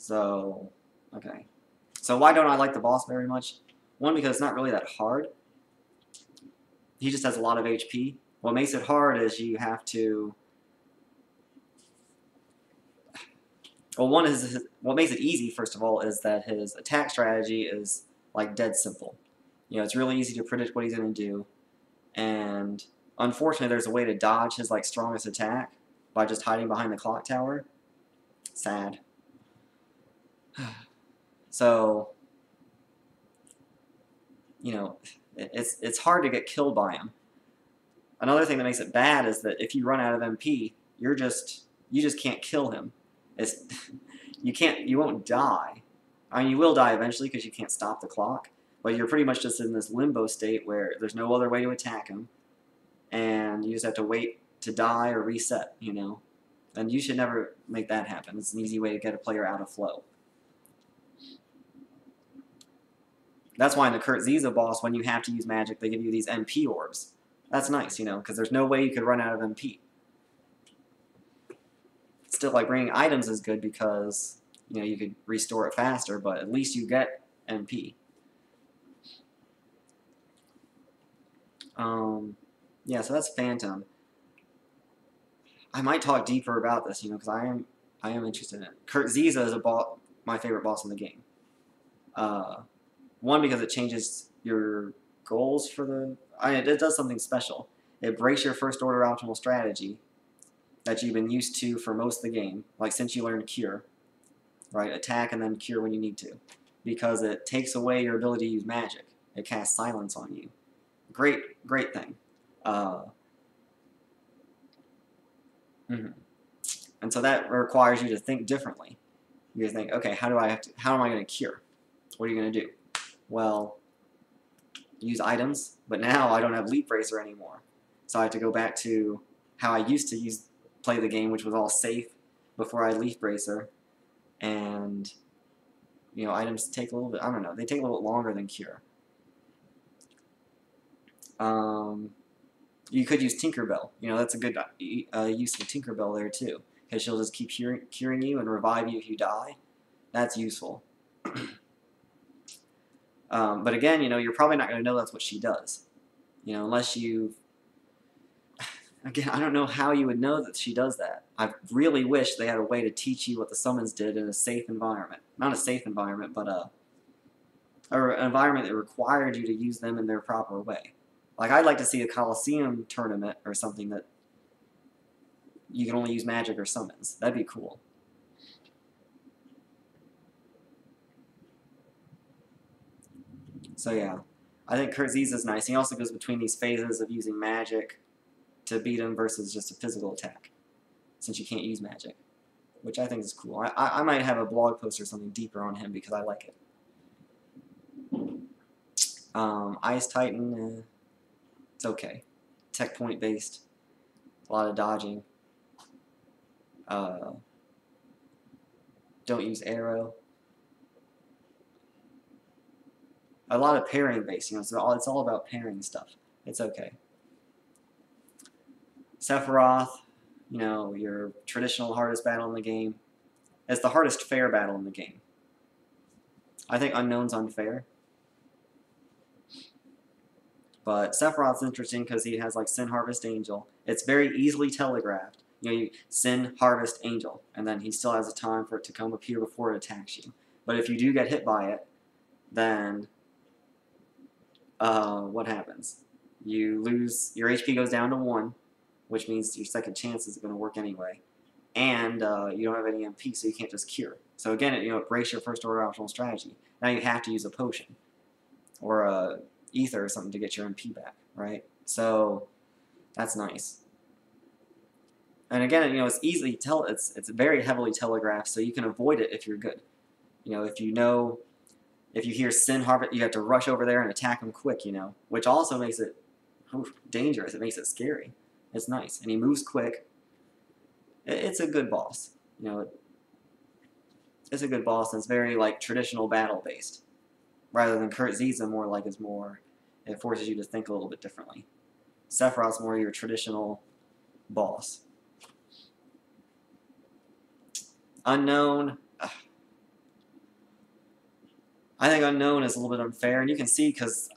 [SPEAKER 1] So, okay. So why don't I like the boss very much? One, because it's not really that hard. He just has a lot of HP. What makes it hard is you have to... Well, one is... What makes it easy, first of all, is that his attack strategy is, like, dead simple. You know, it's really easy to predict what he's going to do. And, unfortunately, there's a way to dodge his, like, strongest attack by just hiding behind the clock tower. Sad. So, you know, it's hard to get killed by him. Another thing that makes it bad is that if you run out of MP, you just can't kill him. It's you won't die. I mean, you will die eventually because you can't stop the clock, but you're pretty much just in this limbo state where there's no other way to attack him, and you just have to wait to die or reset, you know. And you should never make that happen. It's an easy way to get a player out of flow. That's why in the Kurt Ziza boss, when you have to use magic, they give you these MP orbs. That's nice, you know, because there's no way you could run out of MP. Still, like, bringing items is good because, you know, you could restore it faster, but at least you get MP. Yeah, so that's Phantom. I might talk deeper about this, you know, because I am interested in it. Kurt Ziza is my favorite boss in the game. One, because it changes your goals for the... it does something special. It breaks your first order optimal strategy that you've been used to for most of the game, like since you learned Cure, right? Attack and then Cure when you need to, because it takes away your ability to use magic. It casts silence on you. Great thing. And so that requires you to think differently. You think, okay, how am I going to cure? What are you going to do? Well, use items, but now I don't have Leap Bracer anymore. So I have to go back to how I used to play the game, which was all safe before I Leaf Bracer. And, you know, items take a little bit, I don't know, they take a little bit longer than Cure. You could use Tinkerbell. You know, that's a good use of Tinkerbell there too, because she'll just keep curing you and revive you if you die. That's useful. But again, you know, you're probably not going to know that's what she does. You know, unless you... Again, I don't know how you would know that she does that. I really wish they had a way to teach you what the summons did in a safe environment. Not a safe environment, but or an environment that required you to use them in their proper way. Like, I'd like to see a Coliseum tournament or something that you can only use magic or summons. That'd be cool. So yeah, I think Kurt Ziza is nice. He also goes between these phases of using magic to beat him versus just a physical attack, since you can't use magic, which I think is cool. I might have a blog post or something deeper on him because I like it. Ice Titan, it's okay. Tech point based, a lot of dodging. Don't use arrow. A lot of pairing based, you know, so it's all about pairing stuff. It's okay. Sephiroth, you know, your traditional hardest battle in the game. It's the hardest fair battle in the game. I think Unknown's unfair. But Sephiroth's interesting because he has like Sin, Harvest, Angel. It's very easily telegraphed. You know, you Sin, Harvest, Angel, and then he still has a time for it to come appear before it attacks you. But if you do get hit by it, then what happens? You lose, your HP goes down to 1, which means your second chance is going to work anyway. And you don't have any MP, so you can't just cure. So again, it breaks your first order optional strategy. Now you have to use a potion or a ether or something to get your MP back, right? So that's nice. And again, you know, it's easily it's very heavily telegraphed, so you can avoid it if you're good. You know, if you hear Sin Harvest, you have to rush over there and attack him quick, you know, which also makes it dangerous. It makes it scary. It's nice, and he moves quick. It's a good boss, you know. It's a good boss, and it's very like traditional battle based, rather than Kurt Ziza more like it forces you to think a little bit differently. Sephiroth's more your traditional boss. Unknown, I think Unknown is a little bit unfair, and you can see because,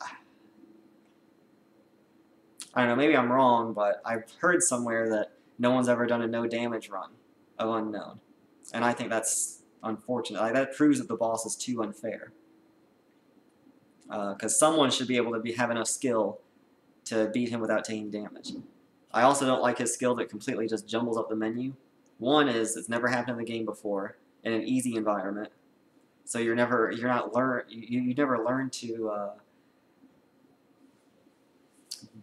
[SPEAKER 1] I don't know, maybe I'm wrong, but I've heard somewhere that no one's ever done a no damage run of Unknown. And I think that's unfortunate. Like, that proves that the boss is too unfair. Because someone should be able to have enough skill to beat him without taking damage. I also don't like his skill that completely just jumbles up the menu. One is it's never happened in the game before in an easy environment, so you never learn to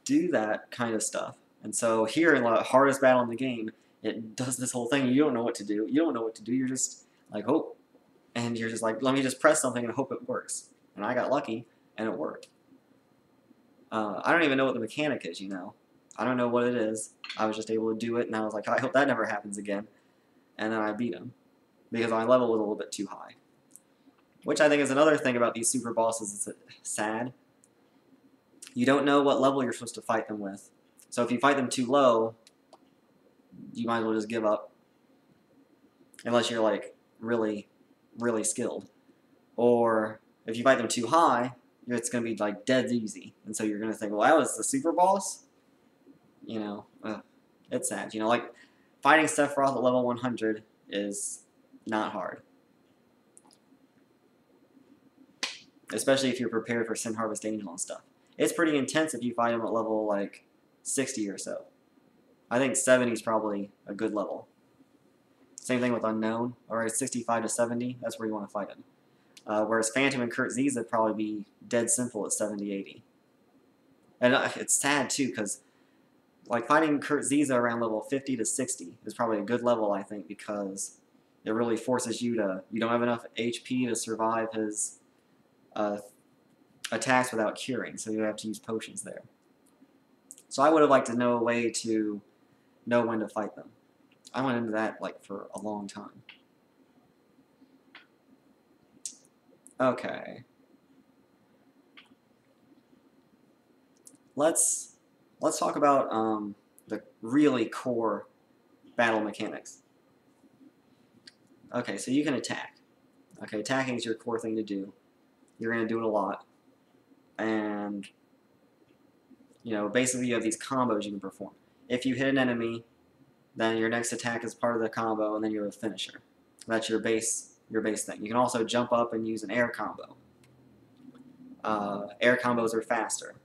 [SPEAKER 1] do that kind of stuff. And so here in the hardest battle in the game, it does this whole thing. You don't know what to do. You don't know what to do. You're just like, oh, and you're just like, let me just press something and hope it works. And I got lucky, and it worked. I don't even know what the mechanic is, you know. I don't know what it is. I was just able to do it, and I was like, I hope that never happens again. And then I beat him, because my level was a little bit too high. Which I think is another thing about these super bosses. It's sad. You don't know what level you're supposed to fight them with. So if you fight them too low, you might as well just give up. Unless you're like really, really skilled. Or if you fight them too high, it's going to be like dead easy. And so you're going to think, well, that was the super boss? You know, it's sad. You know, like fighting Sephiroth at level 100 is not hard. Especially if you're prepared for Sin Harvest Angel and stuff. It's pretty intense if you fight him at level like 60 or so. I think 70 is probably a good level. Same thing with Unknown. Alright, 65 to 70, that's where you want to fight him. Whereas Phantom and Kurt Ziza would probably be dead simple at 70, 80. And it's sad too, because like fighting Kurt Ziza around level 50 to 60 is probably a good level, I think, because it really forces you to, you don't have enough HP to survive his attacks without curing, so you have to use potions there. So I would have liked to know a way to know when to fight them. I went into that like for a long time. Okay. Let's talk about the really core battle mechanics. Okay, so you can attack. Okay, attacking is your core thing to do. You're going to do it a lot. And, you know, basically you have these combos you can perform. If you hit an enemy, then your next attack is part of the combo, and then you have a finisher. That's your base thing. You can also jump up and use an air combo. Air combos are faster.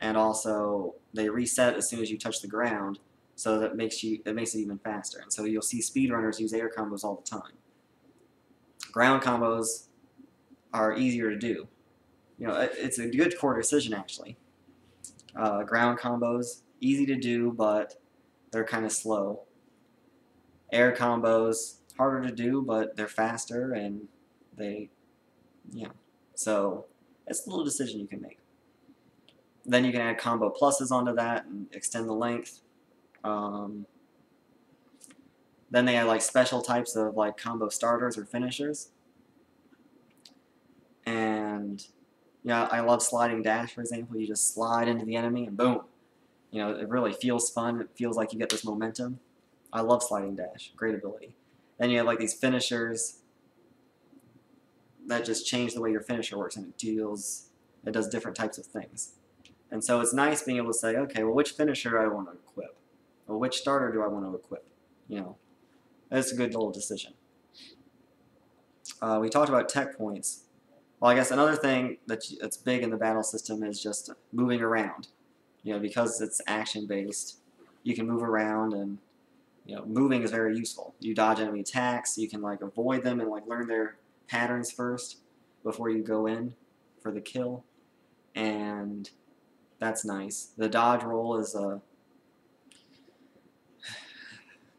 [SPEAKER 1] And also, they reset as soon as you touch the ground, so that makes it even faster. And so you'll see speedrunners use air combos all the time. Ground combos are easier to do. You know, it's a good core decision, actually. Ground combos, easy to do, but they're kind of slow. Air combos, harder to do, but they're faster, and they, yeah. So, it's a little decision you can make. Then you can add combo pluses onto that and extend the length. Then they have like special types of like combo starters or finishers. And yeah, I love sliding dash, for example. You just slide into the enemy and boom. You know, it really feels fun. It feels like you get this momentum. I love sliding dash. Great ability. Then you have like these finishers that just change the way your finisher works, and it does different types of things. And so it's nice being able to say, okay, well, which finisher do I want to equip? Or which starter do I want to equip? You know, that's a good little decision. We talked about tech points. Well, I guess another thing that's big in the battle system is just moving around. You know, because it's action-based, you can move around, and you know, moving is very useful. You dodge enemy attacks, you can like avoid them and like learn their patterns first before you go in for the kill, and that's nice. The dodge roll is a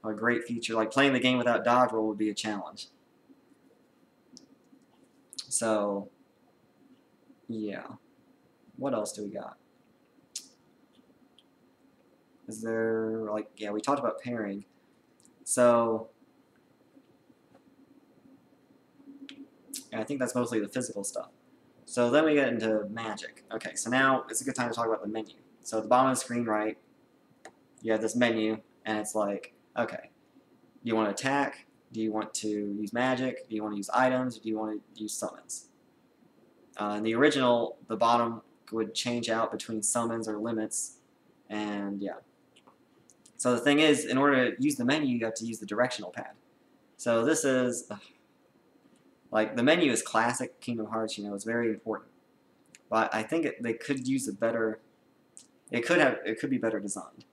[SPEAKER 1] great feature. Like playing the game without dodge roll would be a challenge. So, yeah. What else do we got? Is there, like, yeah, we talked about pairing. So, I think that's mostly the physical stuff. So then we get into magic. Okay, so now it's a good time to talk about the menu. So at the bottom of the screen, right, you have this menu, and it's like, okay, you want to attack, Do you want to use magic? Do you want to use items? Or do you want to use summons? In the original, the bottom would change out between summons or limits, and yeah. So the thing is, in order to use the menu, you have to use the directional pad. So this is, like, the menu is classic Kingdom Hearts, you know, it's very important. But I think they could use a better, it could be better designed.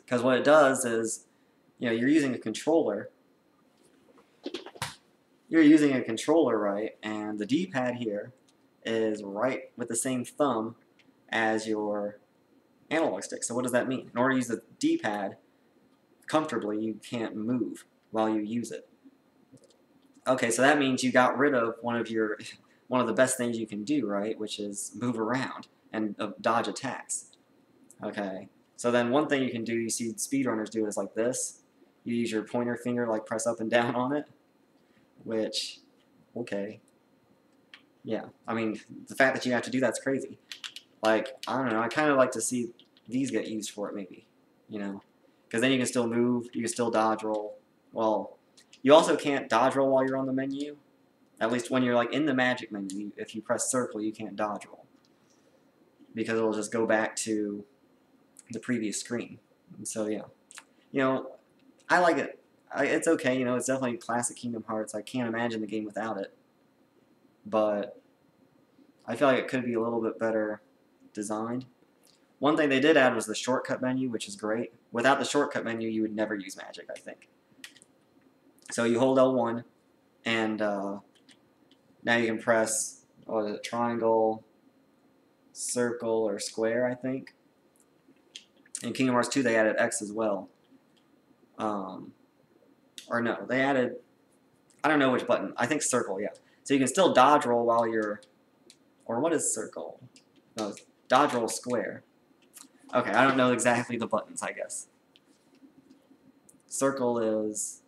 [SPEAKER 1] Because what it does is, you know, you're using a controller, right, and the D-pad here is right with the same thumb as your analog stick. So what does that mean? In order to use the D-pad comfortably, you can't move while you use it. Okay, so that means you got rid of one of the best things you can do, right? Which is move around and dodge attacks. Okay, so then one thing you can do, you see speedrunners do, is like this. You use your pointer finger, like press up and down on it, which, okay. Yeah, I mean, the fact that you have to do that's crazy. Like, I don't know, I kind of like to see these get used for it, maybe, you know? Because then you can still move, you can still dodge roll. Well, you also can't dodge roll while you're on the menu. At least when you're, like, in the magic menu, if you press circle, you can't dodge roll. Because it'll just go back to the previous screen. And so, yeah. You know, I like it. It's okay, you know, it's definitely classic Kingdom Hearts. I can't imagine the game without it. But I feel like it could be a little bit better designed. One thing they did add was the shortcut menu, which is great. Without the shortcut menu, you would never use magic, I think. So you hold L1, and now you can press, what is it, triangle, circle, or square, I think. In Kingdom Hearts 2, they added X as well. Or no, they added, I don't know which button. I think circle, yeah. So you can still dodge roll while you're, or what is circle? No, dodge roll square. Okay, I don't know exactly the buttons, I guess. Circle is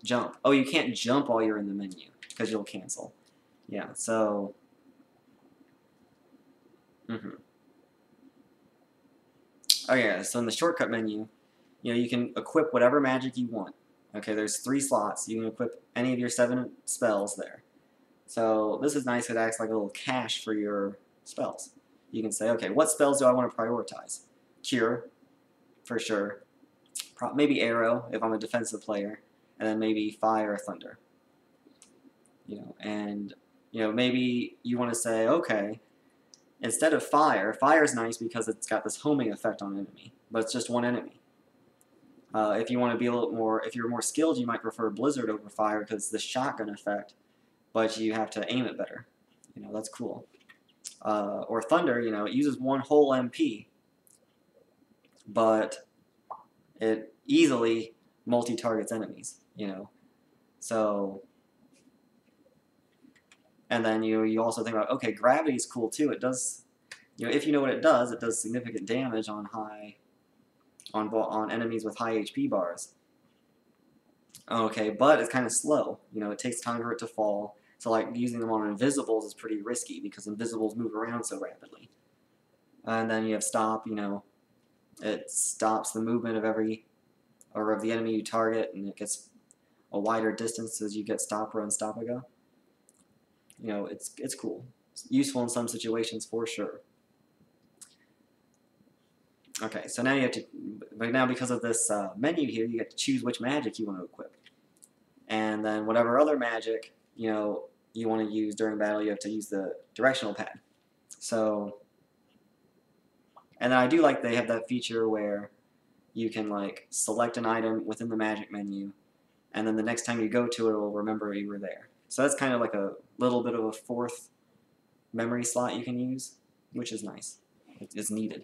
[SPEAKER 1] jump. Oh, you can't jump while you're in the menu, because you'll cancel. Yeah, so... Okay, so in the shortcut menu, you know, you can equip whatever magic you want. Okay, there's 3 slots. You can equip any of your 7 spells there. So this is nice. It acts like a little cache for your spells. You can say, okay, what spells do I want to prioritize? Cure, for sure. Maybe Arrow, if I'm a defensive player. And then maybe Fire or Thunder. You know, and, you know, maybe you want to say, okay, instead of Fire, Fire's nice because it's got this homing effect on an enemy. But it's just one enemy. If you want to be a little more, if you're more skilled, you might prefer Blizzard over Fire because it's the shotgun effect, but you have to aim it better. You know, that's cool. Or Thunder, you know, it uses one whole MP, but it easily multi-targets enemies, you know. So, and then you also think about, okay, Gravity's cool too. It does, you know, if you know what it does significant damage on on enemies with high HP bars. Okay, but it's kind of slow. You know, it takes time for it to fall. So, like, using them on Invisibles is pretty risky because Invisibles move around so rapidly. And then you have Stop, you know, it stops the movement of the enemy you target, and it gets a wider distance as you get Stopper and Stopago. You know, it's cool. It's useful in some situations for sure. Okay, so now you have to, but now because of this menu here, you get to choose which magic you want to equip. And then whatever other magic, you know, you want to use during battle, you have to use the directional pad. So, and then I do like they have that feature where you can, like, select an item within the magic menu, and then the next time you go to it, it'll remember you were there. So that's kind of like a little bit of a 4th memory slot you can use, which is nice. It's needed.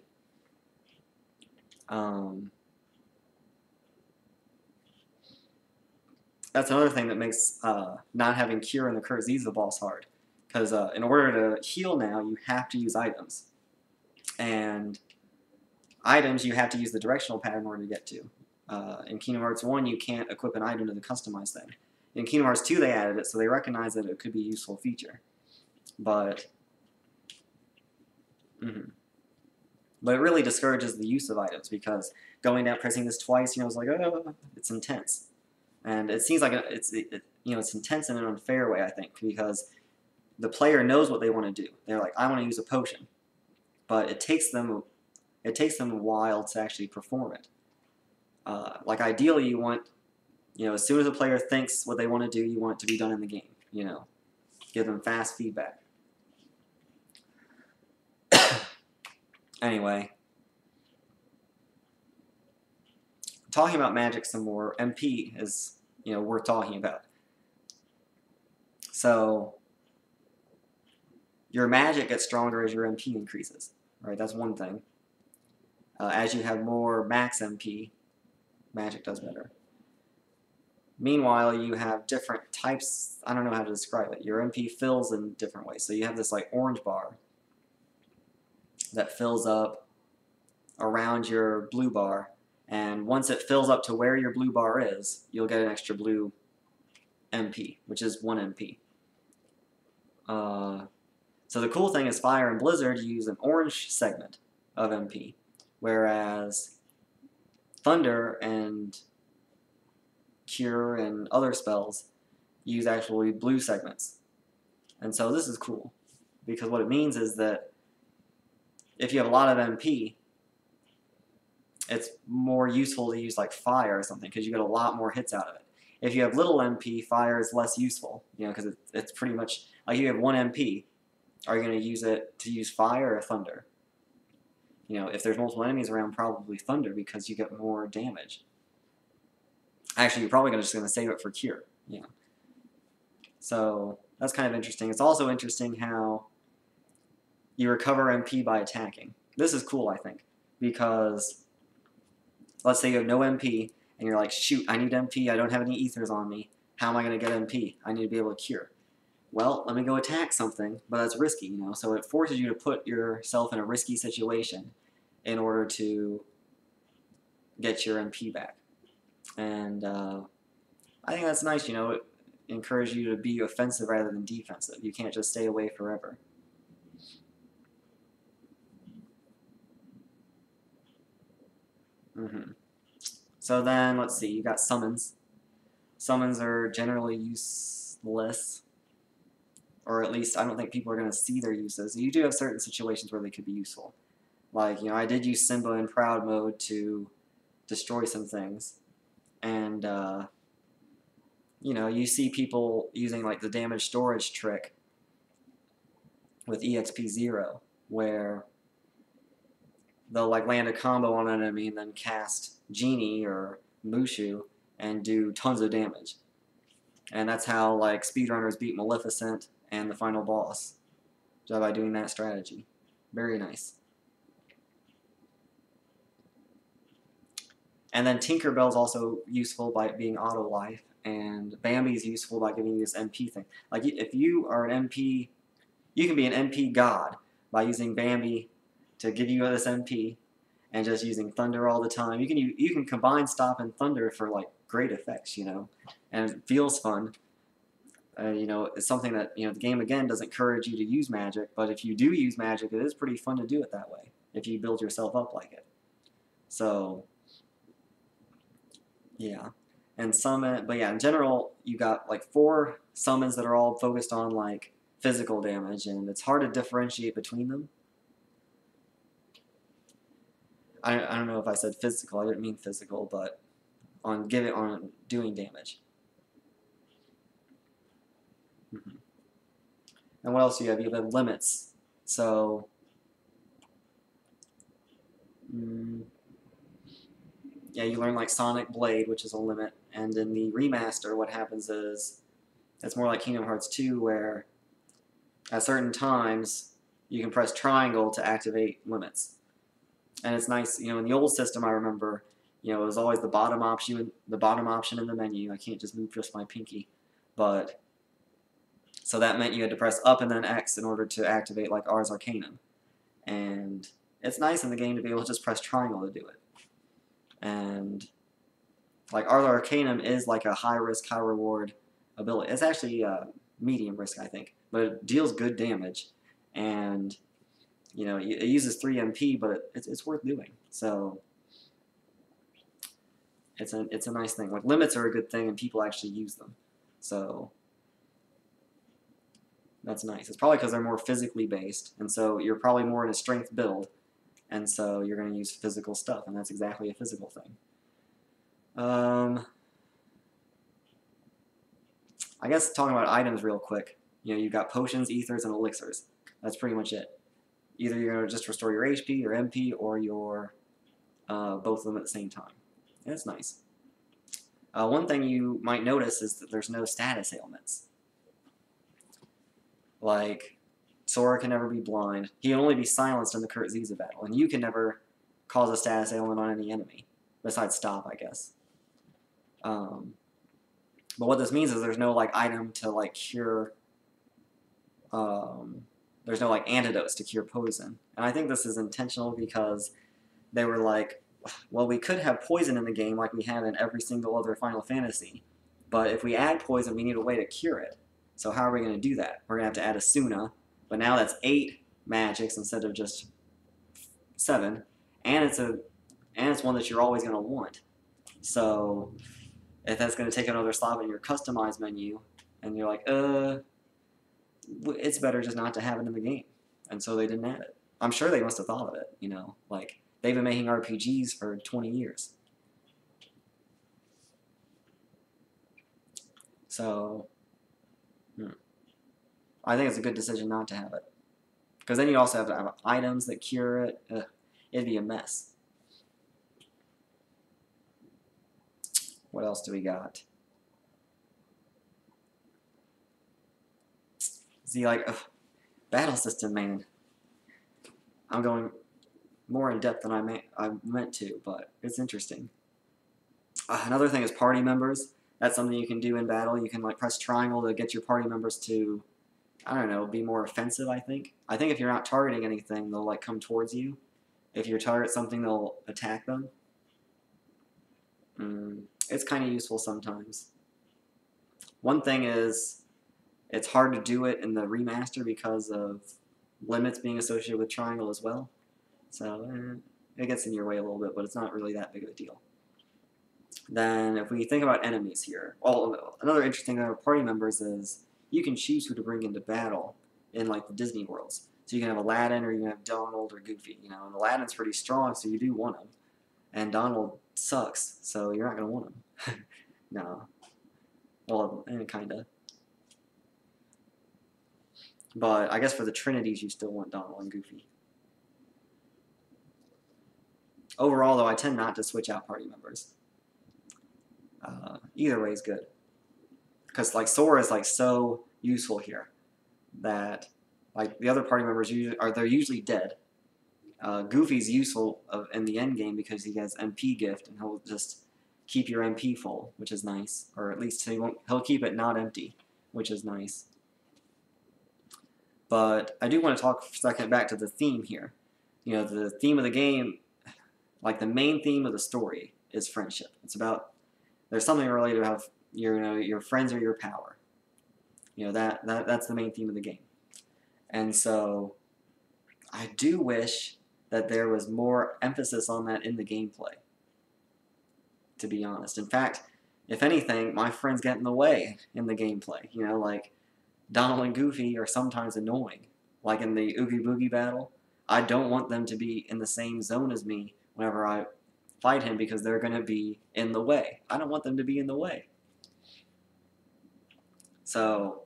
[SPEAKER 1] That's another thing that makes not having Cure in the Kurziza boss hard. Because in order to heal now, you have to use items. And items you have to use the directional pad in order to get to. In Kingdom Hearts 1, you can't equip an item to the customized thing. In Kingdom Hearts 2, they added it, so they recognized that it could be a useful feature. But... But it really discourages the use of items because going down, pressing this twice, you know, it's like, oh, it's intense. And it seems like it's intense in an unfair way, I think, because the player knows what they want to do. They're like, I want to use a potion, but it takes them a while to actually perform it. Like ideally, you want, as soon as a player thinks what they want to do, you want it to be done in the game. Give them fast feedback. Anyway, talking about Magic some more, MP is worth talking about. So your Magic gets stronger as your MP increases, right? That's one thing. As you have more max MP, Magic does better. Meanwhile, you have different types. I don't know how to describe it. Your MP fills in different ways. So you have this like orange bar that fills up around your blue bar, and once it fills up to where your blue bar is, you'll get an extra blue MP, which is 1 MP. So the cool thing is Fire and Blizzard use an orange segment of MP, whereas Thunder and Cure and other spells use actually blue segments. And so this is cool, because what it means is that if you have a lot of MP, it's more useful to use like Fire or something, because you get a lot more hits out of it. If you have little MP, Fire is less useful, because it's pretty much, like you have 1 MP, are you going to use it to use Fire or Thunder? If there's multiple enemies around, probably Thunder, because you get more damage. Actually, you're probably just going to save it for Cure. So that's kind of interesting. It's also interesting how you recover MP by attacking. This is cool, I think, because let's say you have no MP, and you're like, shoot, I need MP, I don't have any ethers on me. How am I going to get MP? I need to be able to cure. Well, let me go attack something, but that's risky, so it forces you to put yourself in a risky situation in order to get your MP back. And I think that's nice, it encourages you to be offensive rather than defensive. You can't just stay away forever. So then, let's see, you got summons. Summons are generally useless, or at least I don't think people are going to see their uses. You do have certain situations where they could be useful. Like, I did use Simba in Proud mode to destroy some things. And, you see people using, like, the damage storage trick with EXP 0, where they'll, like, land a combo on an enemy and then cast Genie or Mushu and do tons of damage. And that's how, like, speedrunners beat Maleficent and the final boss, just by doing that strategy. Very nice. And then Tinkerbell's also useful by being auto-life, and Bambi's useful by giving you this MP thing. Like, if you are an MP, you can be an MP god by using Bambi to give you this MP, and just using Thunder all the time. You can combine Stop and Thunder for, like, great effects, and it feels fun. It's something that, the game, again, doesn't encourage you to use magic, but if you do use magic, it is pretty fun to do it that way, if you build yourself up like it. So, yeah. And but yeah, in general, you got, like, 4 summons that are all focused on, like, physical damage, and it's hard to differentiate between them. I don't know if I said physical, I didn't mean physical, but on doing damage. And what else do you have? You have limits. So, yeah, you learn like Sonic Blade, which is a limit. And in the remaster, what happens is, it's more like Kingdom Hearts 2, where at certain times, you can press triangle to activate limits. And it's nice, in the old system, I remember, it was always the bottom option in the menu. I can't just move just my pinky. But, so that meant you had to press up and then X in order to activate, like, Ars Arcanum. And it's nice in the game to be able to just press triangle to do it. And, like, Ars Arcanum is like a high risk, high reward ability. It's actually medium risk, I think. But it deals good damage. And, it uses 3 MP, but it's worth doing. So, it's a nice thing. Like, limits are a good thing, and people actually use them. So that's nice. It's probably because they're more physically based, and so you're probably more in a strength build, and so you're going to use physical stuff, and that's exactly a physical thing. I guess talking about items real quick, you know, you've got potions, ethers, and elixirs. That's pretty much it. Either you're going to just restore your HP, your MP, or your both of them at the same time. And it's nice. One thing you might notice is that there's no status ailments. Like, Sora can never be blind. He can only be silenced in the Kurt Ziza battle, and you can never cause a status ailment on any enemy, besides stop, I guess. But what this means is there's no like item to like cure. There's no like antidotes to cure poison, and I think this is intentional because they were like, well, we could have poison in the game like we have in every single other Final Fantasy, but if we add poison, we need a way to cure it. So how are we going to do that? We're going to have to add Asuna, but now that's 8 magics instead of just 7, and it's one that you're always going to want. So if that's going to take another slot in your customized menu, and you're like, it's better just not to have it in the game, and so they didn't add it. I'm sure they must have thought of it, you know, like they've been making RPGs for 20 years. So I think it's a good decision not to have it. Because then you also have to have items that cure it. It'd be a mess. What else do we got? See, like, battle system, man. I'm going more in depth than I meant to, but it's interesting. Another thing is party members. That's something you can do in battle. You can like press triangle to get your party members to, I don't know, be more offensive, I think. I think if you're not targeting anything, they'll like come towards you. If you target something, they'll attack them. It's kind of useful sometimes. One thing is, it's hard to do it in the remaster because of limits being associated with triangle as well. So it gets in your way a little bit, but it's not really that big of a deal. Then if we think about enemies here, well, another interesting thing about party members is you can choose who to bring into battle in like the Disney worlds. So you can have Aladdin, or you can have Donald or Goofy, you know, and Aladdin's pretty strong, so you do want him. And Donald sucks, so you're not going to want him. No. Well, kinda. But I guess for the Trinities, you still want Donald and Goofy. Overall, though, I tend not to switch out party members. Either way is good. Because like Sora is like so useful here that like the other party members they're usually dead. Goofy's useful in the end game because he has MP gift and he'll just keep your MP full, which is nice, or at least he'll keep it not empty, which is nice. But I do want to talk for a second back to the theme here. You know, the theme of the game, like the main theme of the story, is friendship. It's about there's something related about your friends or your power. You know that's the main theme of the game, and so I do wish that there was more emphasis on that in the gameplay. To be honest, in fact, if anything, my friends get in the way in the gameplay. You know, like Donald and Goofy are sometimes annoying. Like in the Oogie Boogie battle, I don't want them to be in the same zone as me whenever I fight him because they're going to be in the way. I don't want them to be in the way. So,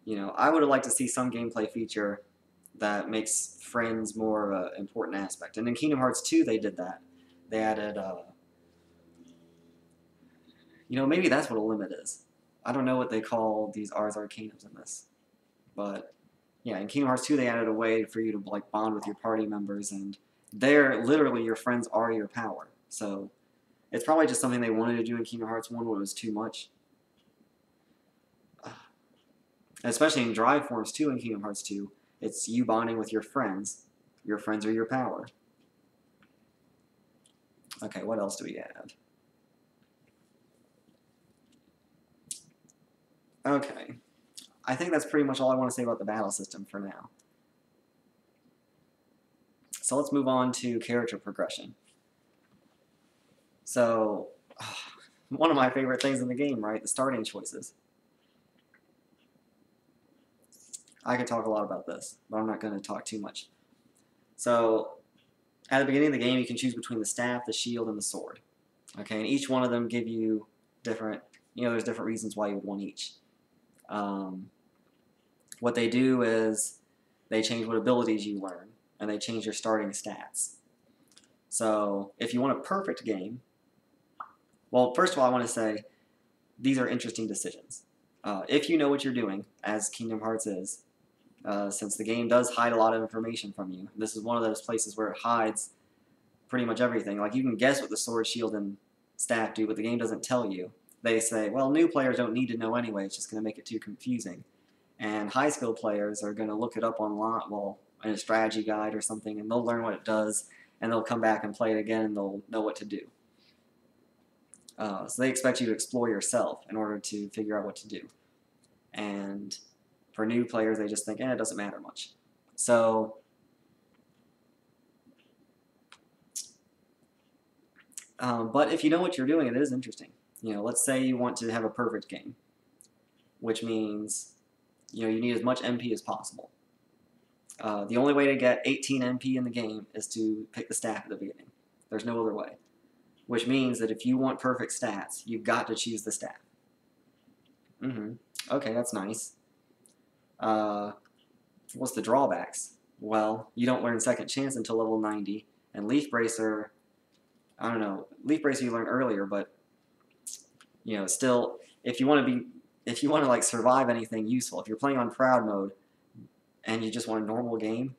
[SPEAKER 1] you know, I would have liked to see some gameplay feature that makes friends more of an important aspect. And in Kingdom Hearts 2, they did that. They added, you know, maybe that's what a limit is. I don't know what they call these Ars Arcanums in this. But, yeah, in Kingdom Hearts 2, they added a way for you to, like, bond with your party members, and literally, your friends are your power. So, it's probably just something they wanted to do in Kingdom Hearts 1 when it was too much. Especially in Drive Forms 2 in Kingdom Hearts 2, it's you bonding with your friends. Your friends are your power. Okay, what else do we have? Okay. I think that's pretty much all I want to say about the battle system for now. So let's move on to character progression. So, one of my favorite things in the game, right? The starting choices. I could talk a lot about this, but I'm not going to talk too much. So, at the beginning of the game, you can choose between the staff, the shield, and the sword. Okay, and each one of them give you different, there's different reasons why you would want each. What they do is they change what abilities you learn, and they change your starting stats. So, if you want a perfect game, well, first of all, I want to say these are interesting decisions. If you know what you're doing, as Kingdom Hearts is, since the game does hide a lot of information from you, this is one of those places where it hides pretty much everything. Like, you can guess what the sword, shield, and staff do, but the game doesn't tell you. They say, well, new players don't need to know anyway, it's just going to make it too confusing. And high skill players are going to look it up online, well, in a strategy guide or something, and they'll learn what it does, and they'll come back and play it again, and they'll know what to do. So they expect you to explore yourself in order to figure out what to do. And for new players, they just think, it doesn't matter much. So, but if you know what you're doing, it is interesting. Let's say you want to have a perfect game, which means, you need as much MP as possible. The only way to get 18 MP in the game is to pick the staff at the beginning. There's no other way. Which means that if you want perfect stats, you've got to choose the staff. Okay, that's nice. What's the drawbacks? Well, you don't learn Second Chance until level 90, and Leaf Bracer, I don't know, Leaf Bracer you learn earlier, but still, if you want to like survive anything useful, if you're playing on Proud mode and you just want a normal game,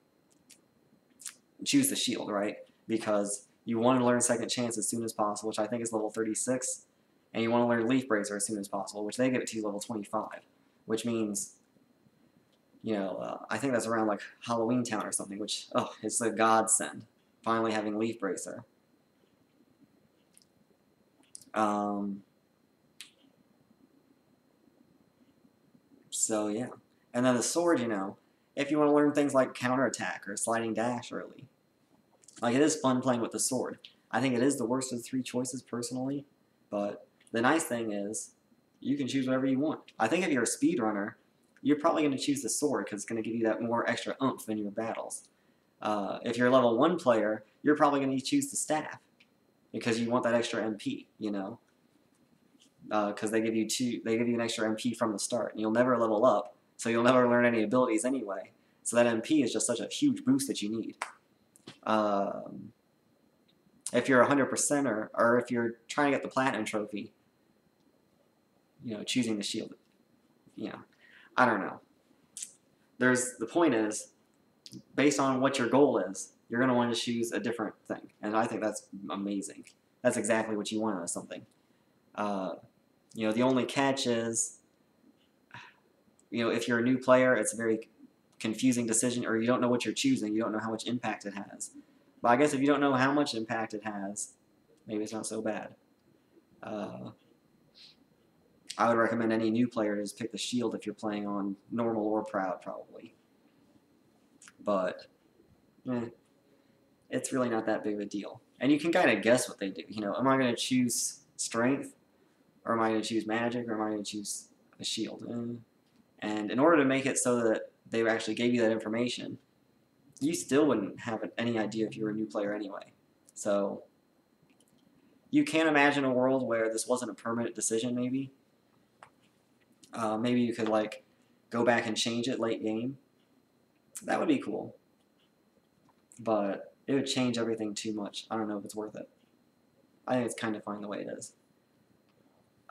[SPEAKER 1] choose the shield, right? Because you want to learn Second Chance as soon as possible, which I think is level 36, and you want to learn Leaf Bracer as soon as possible, which they give it to you level 25, which means, I think that's around like Halloween Town or something, which, it's a godsend, finally having Leaf Bracer. So yeah, and then the sword, if you want to learn things like counterattack or sliding dash early, like, it is fun playing with the sword. I think it is the worst of the three choices personally, but the nice thing is you can choose whatever you want. I think if you're a speedrunner, you're probably going to choose the sword because it's going to give you that more extra oomph in your battles. If you're a level 1 player, you're probably going to choose the staff because you want that extra MP, because they give you an extra MP from the start, and you'll never level up, so you'll never learn any abilities anyway. So that MP is just such a huge boost that you need. If you're a 100%er, or if you're trying to get the Platinum Trophy, choosing the shield, I don't know. The point is, based on what your goal is, you're going to want to choose a different thing, and I think that's amazing. That's exactly what you want out of something. The only catch is, if you're a new player, it's a very confusing decision, or you don't know what you're choosing, you don't know how much impact it has. But I guess if you don't know how much impact it has, maybe it's not so bad. I would recommend any new player to just pick the shield if you're playing on normal or proud, probably. But, it's really not that big of a deal. And you can kind of guess what they do. Am I going to choose strength, or am I going to choose magic, or am I going to choose a shield? And in order to make it so that they actually gave you that information, you still wouldn't have any idea if you were a new player anyway. So you can imagine a world where this wasn't a permanent decision, maybe. Maybe you could, like, go back and change it late game. That would be cool. But it would change everything too much. I don't know if it's worth it. I think it's kind of fine the way it is.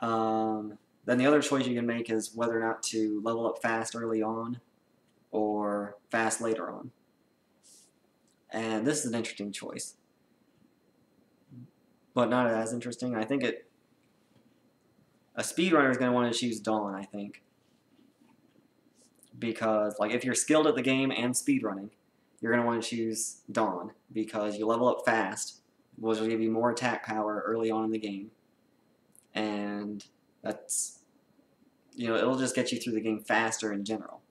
[SPEAKER 1] Then the other choice you can make is whether or not to level up fast early on or fast later on. And this is an interesting choice, but not as interesting. I think a speedrunner is going to want to choose Dawn, I think. Because, like, if you're skilled at the game and speedrunning, you're going to want to choose Dawn because you level up fast, which will give you more attack power early on in the game. And that's, it'll just get you through the game faster in general.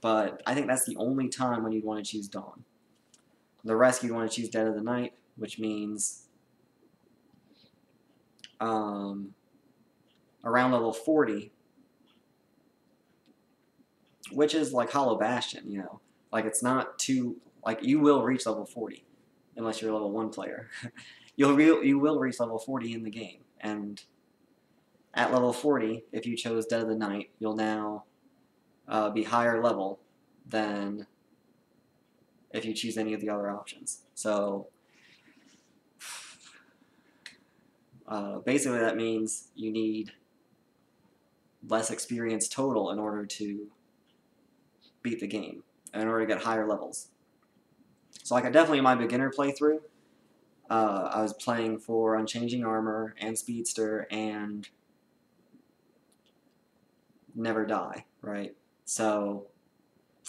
[SPEAKER 1] But I think that's the only time when you'd want to choose Dawn. The rest you'd want to choose Dead of the Night, which means around level 40, which is like Hollow Bastion, you know. Like, it's not too, like, you will reach level 40, unless you're a level 1 player. You will reach level 40 in the game, and at level 40, if you chose Dead of the Night, you'll now be higher level than if you choose any of the other options. So basically that means you need less experience total in order to beat the game, in order to get higher levels. So like definitely in my beginner playthrough, I was playing for Unchanging Armor and Speedster and Never Die, right? So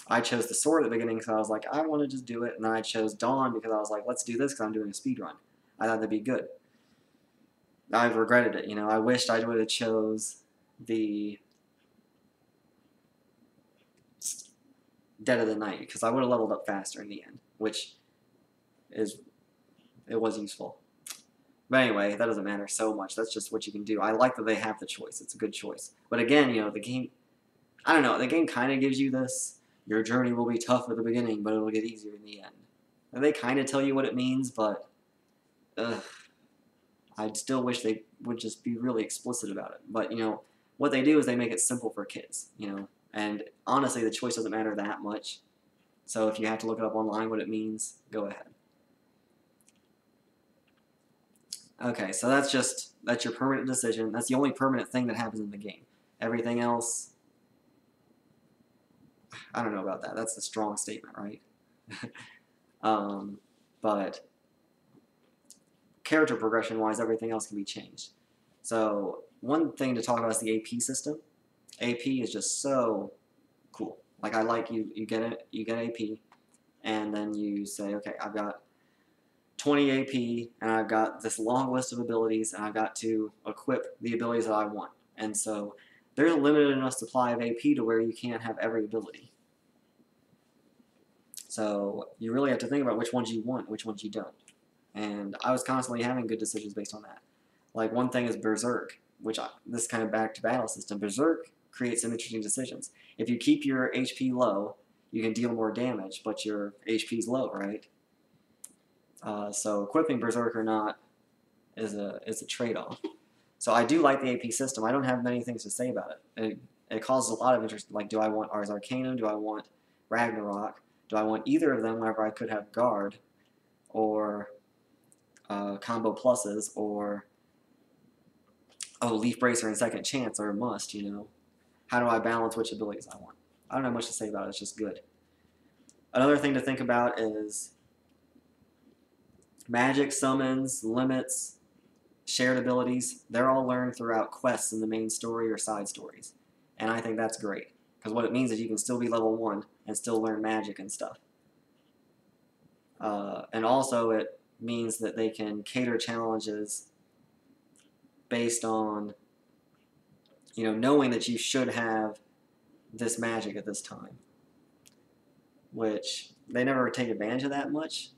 [SPEAKER 1] I chose the sword at the beginning because I was like, I want to just do it. And then I chose Dawn because I was like, let's do this because I'm doing a speed run. I thought that'd be good. I've regretted it, you know. I wished I would have chose the Dead of the Night because I would have leveled up faster in the end, which it was useful. But anyway, that doesn't matter so much. That's just what you can do. I like that they have the choice. It's a good choice. But again, you know, the game, I don't know, the game kind of gives you this, your journey will be tough at the beginning, but it'll get easier in the end. And they kind of tell you what it means, but I still wish they would just be really explicit about it. But, you know, what they do is they make it simple for kids, you know. And honestly, the choice doesn't matter that much. So if you have to look it up online what it means, go ahead. Okay, so that's your permanent decision. That's the only permanent thing that happens in the game. Everything else, I don't know about that. That's a strong statement, right? But character progression-wise, everything else can be changed. So one thing to talk about is the AP system. AP is just so cool. Like I like you get AP, and then you say, okay, I've got 20 AP, and I've got this long list of abilities, and I've got to equip the abilities that I want. And so there's a limited enough supply of AP to where you can't have every ability. So you really have to think about which ones you want, which ones you don't. And I was constantly having good decisions based on that. Like one thing is Berserk, which this kind of back to battle system. Berserk creates some interesting decisions. If you keep your HP low, you can deal more damage, but your HP is low, right? So equipping Berserk or not is a trade-off. So I do like the AP system. I don't have many things to say about it. It causes a lot of interest. Like, do I want Ars Arcanum? Do I want Ragnarok? Do I want either of them whenever I could have Guard or combo pluses or Leaf Bracer and Second Chance or Must, you know? How do I balance which abilities I want? I don't have much to say about it. It's just good. Another thing to think about is magic, summons, limits, shared abilities. They're all learned throughout quests in the main story or side stories. And I think that's great. Because what it means is you can still be level 1 and still learn magic and stuff. And also it means that they can cater challenges based on, you know, knowing that you should have this magic at this time. Which they never take advantage of that much.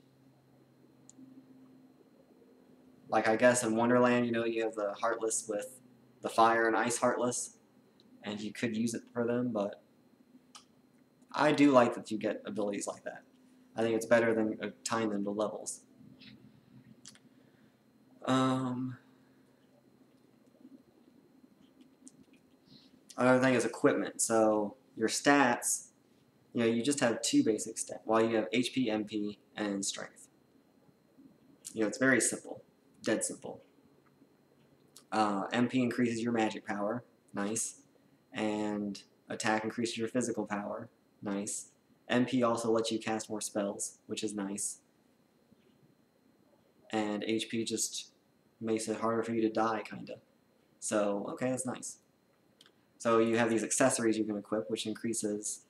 [SPEAKER 1] Like, I guess in Wonderland, you know, you have the Heartless with the Fire and Ice Heartless, and you could use it for them, but I do like that you get abilities like that. I think it's better than tying them to levels. Another thing is equipment. So your stats, you know, you just have 2 basic stats. While you have HP, MP, and Strength. You know, it's very simple. Dead simple. MP increases your magic power. Nice. And attack increases your physical power. Nice. MP also lets you cast more spells, which is nice. And HP just makes it harder for you to die, kinda. So, okay, that's nice. So you have these accessories you can equip, which increases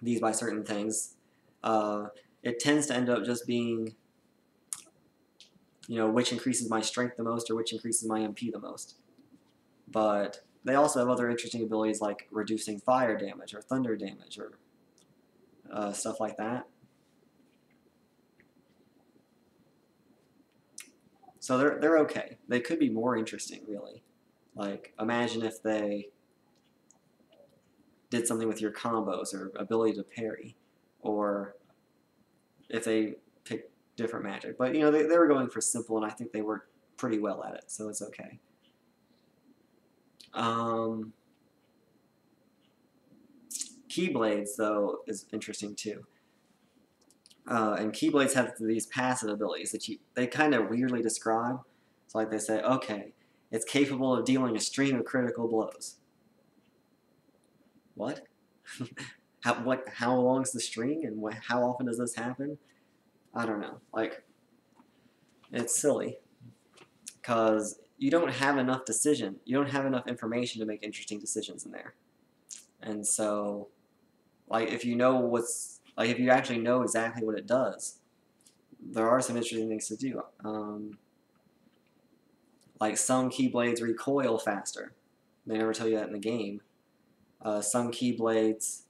[SPEAKER 1] these by certain things. It tends to end up just being, you know, which increases my strength the most or which increases my MP the most. But they also have other interesting abilities like reducing fire damage or thunder damage or stuff like that. So they're okay. They could be more interesting, really. Like, imagine if they did something with your combos or ability to parry, or if they picked different magic. But, you know, they were going for simple, and I think they worked pretty well at it, so it's okay. Keyblades, though, is interesting, too. And Keyblades have these passive abilities that they kind of weirdly describe. It's like they say, okay, it's capable of dealing a stream of critical blows. What? How long is the string, and how often does this happen? I don't know. Like, it's silly because you don't have enough you don't have enough information to make interesting decisions in there. And so, like, if you know if you actually know exactly what it does, there are some interesting things to do. Like, some Keyblades recoil faster. They never tell you that in the game. Some Keyblades,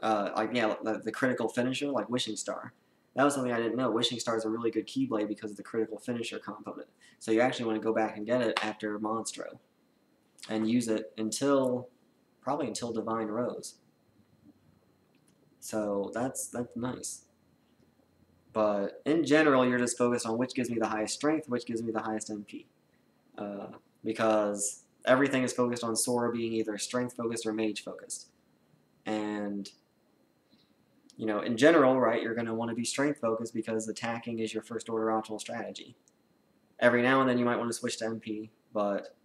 [SPEAKER 1] the critical finisher, like Wishing Star. That was something I didn't know. Wishing Star is a really good Keyblade because of the critical finisher component. So you actually want to go back and get it after Monstro, and use it probably until Divine Rose. So that's nice. But in general, you're just focused on which gives me the highest strength, which gives me the highest MP. Because everything is focused on Sora being either strength focused or mage focused. And, you know, in general, right, you're going to want to be strength focused because attacking is your first order optimal strategy. Every now and then you might want to switch to MP, but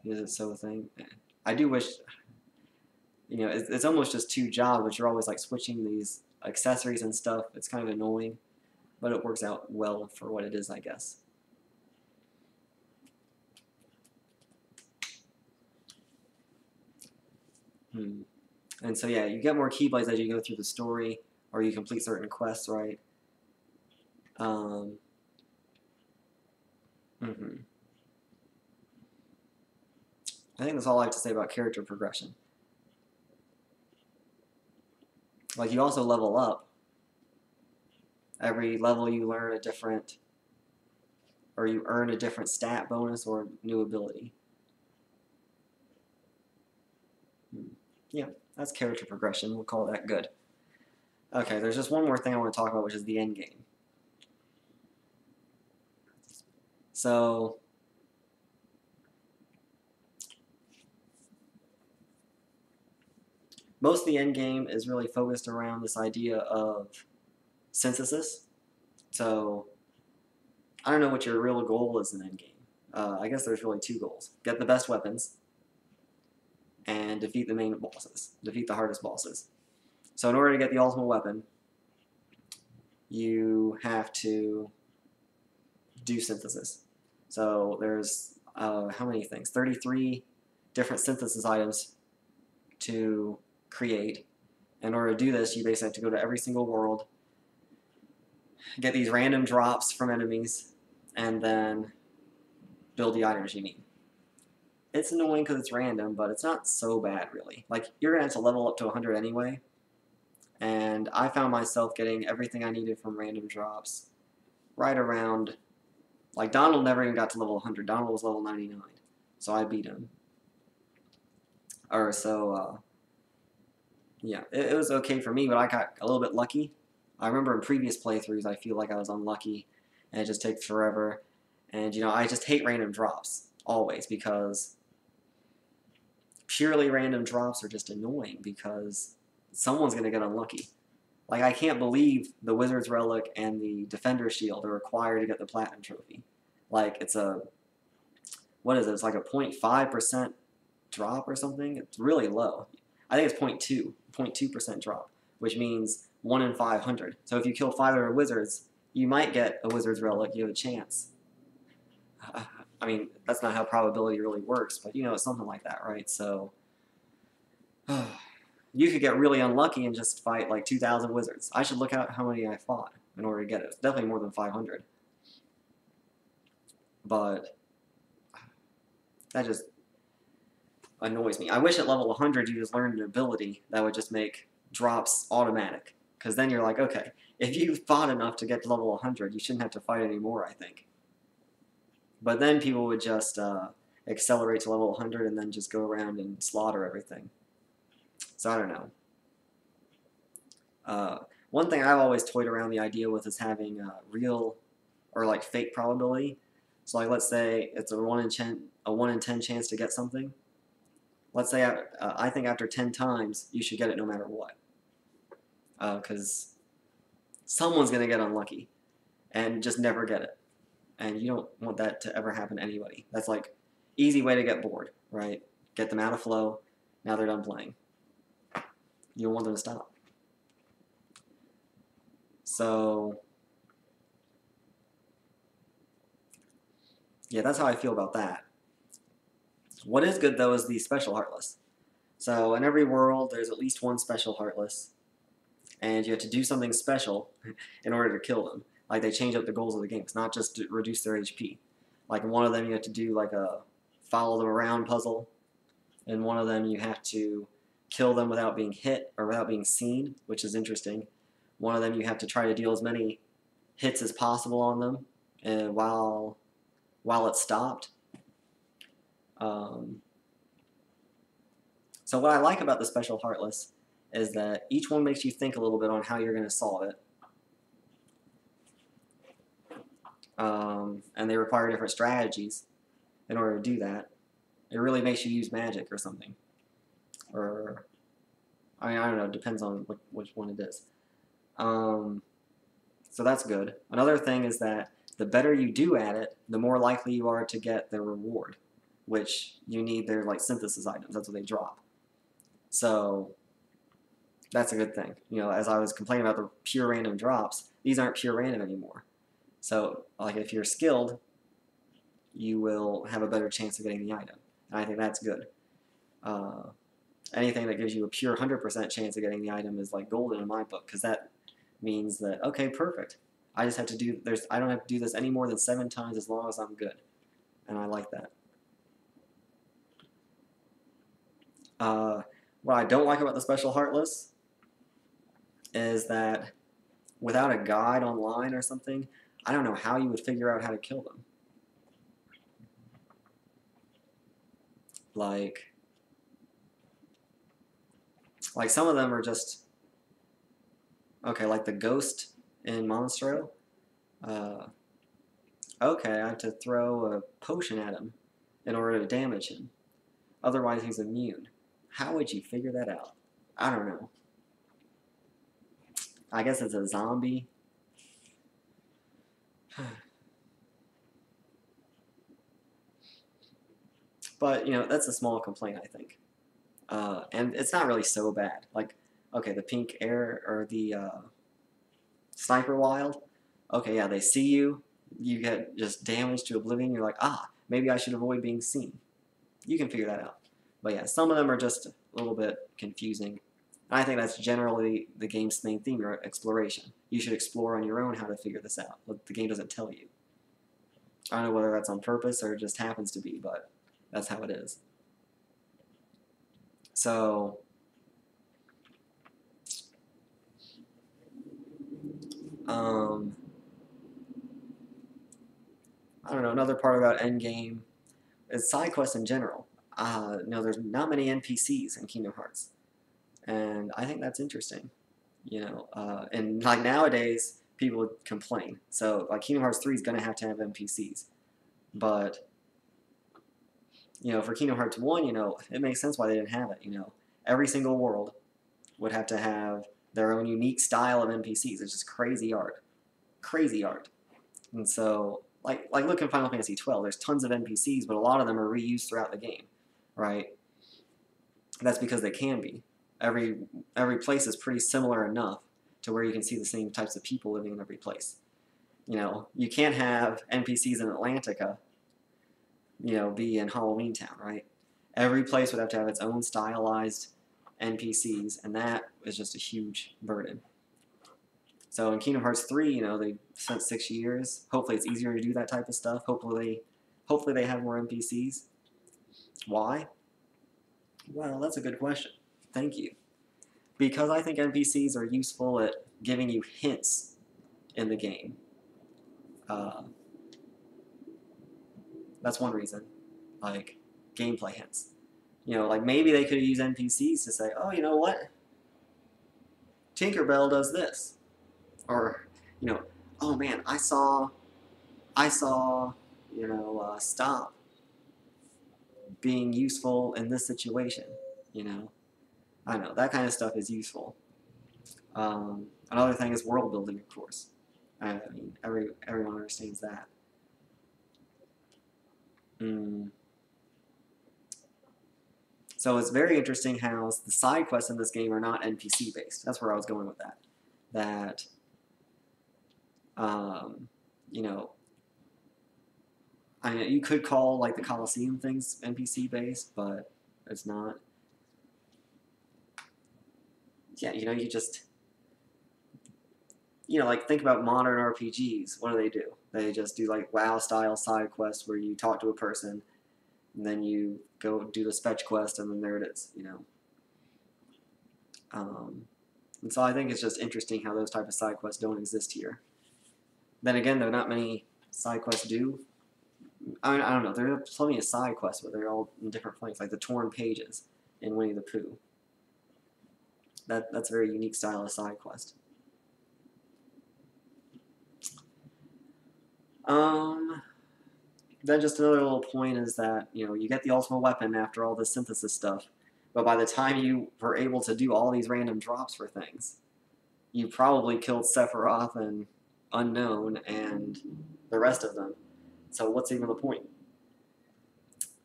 [SPEAKER 1] is it so a thing? I do wish, you know, it's almost just two jobs, but you're always like switching these accessories and stuff. It's kind of annoying, but it works out well for what it is, I guess. And so yeah, you get more Keyblades as you go through the story, or you complete certain quests, right? I think that's all I have to say about character progression. Like, you also level up. Every level you learn a different, or you earn a different stat bonus or new ability. Yeah, that's character progression. We'll call that good. Okay, there's just one more thing I want to talk about, which is the endgame. So, most of the endgame is really focused around this idea of synthesis. So, I don't know what your real goal is in endgame. I guess there's really two goals. Get the best weapons, and defeat the main bosses. Defeat the hardest bosses. So in order to get the ultimate weapon, you have to do synthesis. So there's, how many things? 33 different synthesis items to create. In order to do this, you basically have to go to every single world, get these random drops from enemies, and then build the items you need. It's annoying because it's random, but it's not so bad, really. Like, you're going to have to level up to 100 anyway, and I found myself getting everything I needed from random drops right around, like, Donald never even got to level 100. Donald was level 99, so I beat him. Yeah, it was okay for me, but I got a little bit lucky. I remember in previous playthroughs, I feel like I was unlucky, and it just takes forever. And, you know, I just hate random drops, always, because purely random drops are just annoying because someone's going to get unlucky. Like, I can't believe the Wizard's Relic and the Defender's Shield are required to get the Platinum Trophy. Like, it's what is it? It's like a 0.5% drop or something? It's really low. I think it's 0.2% drop, which means 1 in 500. So if you kill 500 wizards, you might get a Wizard's Relic. You have a chance. I mean, that's not how probability really works, but, you know, it's something like that, right? So you could get really unlucky and just fight like 2,000 wizards. I should look out how many I fought in order to get it. It's definitely more than 500. But that just annoys me. I wish at level 100 you just learned an ability that would just make drops automatic. Because then you're like, okay, if you fought enough to get to level 100, you shouldn't have to fight anymore, I think. But then people would just accelerate to level 100 and then just go around and slaughter everything. So I don't know. One thing I've always toyed around the idea with is having real or like fake probability. So like let's say it's a 1 in 10 chance to get something. Let's say I think after 10 times you should get it no matter what, because someone's gonna get unlucky and just never get it, and you don't want that to ever happen to anybody. That's like easy way to get bored, right? Get them out of flow. Now they're done playing. You don't want them to stop. So yeah, that's how I feel about that. What is good though is the special Heartless. So in every world there's at least one special Heartless, and you have to do something special in order to kill them. Like they change up the goals of the game. It's not just to reduce their HP. Like in one of them you have to do like a follow them around puzzle. In one of them you have to kill them without being hit or without being seen, which is interesting. One of them you have to try to deal as many hits as possible on them while it's stopped. So what I like about the special Heartless is that each one makes you think a little bit on how you're going to solve it. And they require different strategies in order to do that. It really makes you use magic or something. Or, I mean, I don't know, it depends on which one it is. So that's good. Another thing is that the better you do at it, the more likely you are to get the reward, which you need their like synthesis items. That's what they drop. So that's a good thing. You know, as I was complaining about the pure random drops, these aren't pure random anymore. So like if you're skilled, you will have a better chance of getting the item. And I think that's good. Anything that gives you a pure 100% chance of getting the item is like golden in my book, because that means that, okay, perfect. I just have to do, I don't have to do this any more than 7 times as long as I'm good. And I like that. What I don't like about the special Heartless is that without a guide online or something, I don't know how you would figure out how to kill them. Like some of them are just, okay, like the ghost in Monstro. Okay, I have to throw a potion at him in order to damage him. Otherwise he's immune. How would you figure that out? I don't know. I guess it's a zombie. But, you know, that's a small complaint, I think. And it's not really so bad. Like, okay, the pink air, or the sniper wild, okay, yeah, they see you, you get just damaged to oblivion, you're like, ah, maybe I should avoid being seen. You can figure that out. But yeah, some of them are just a little bit confusing. And I think that's generally the game's main theme, or exploration. You should explore on your own how to figure this out. The game doesn't tell you. I don't know whether that's on purpose or it just happens to be, but that's how it is. So, I don't know, another part about Endgame is side quests in general. You know, there's not many NPCs in Kingdom Hearts, and I think that's interesting. You know, and like nowadays, people would complain. So like Kingdom Hearts 3 is going to have NPCs, but you know, for Kingdom Hearts 1, you know, it makes sense why they didn't have it. You know, every single world would have to have their own unique style of NPCs. It's just crazy art, crazy art. And so, like look in Final Fantasy 12, there's tons of NPCs, but a lot of them are reused throughout the game, right? That's because they can be. Every place is pretty similar enough to where you can see the same types of people living in every place. You know, you can't have NPCs in Atlantica, you know, be in Halloween Town, right? Every place would have to have its own stylized NPCs, and that is just a huge burden. So in Kingdom Hearts 3, you know, they spent 6 years. Hopefully it's easier to do that type of stuff. Hopefully they have more NPCs. Why? Well, that's a good question. Thank you. because I think NPCs are useful at giving you hints in the game. That's one reason, like gameplay hints. You know, like maybe they could use NPCs to say, oh, you know what? Tinkerbell does this. Or, you know, oh man, I saw, you know, Stop being useful in this situation. You know, I know, that kind of stuff is useful. Another thing is world building, of course. I mean, everyone understands that. So it's very interesting how the side quests in this game are not NPC based. That's where I was going with that. That, you know, I mean, you could call like the Colosseum things NPC based, but it's not. Yeah, you know, you just, you know, like think about modern RPGs. What do? They just do like WoW style side quests where you talk to a person, and then you go do the fetch quest, and then there it is. You know. And so I think it's just interesting how those type of side quests don't exist here. Then again, though, not many side quests do. I don't know. There are plenty of side quests, but they're all in different places, like the torn pages in Winnie the Pooh. That's a very unique style of side quest. Then just another little point is that, you know, you get the ultimate weapon after all this synthesis stuff, but by the time you were able to do all these random drops for things, you probably killed Sephiroth and Unknown and the rest of them. So what's even the point?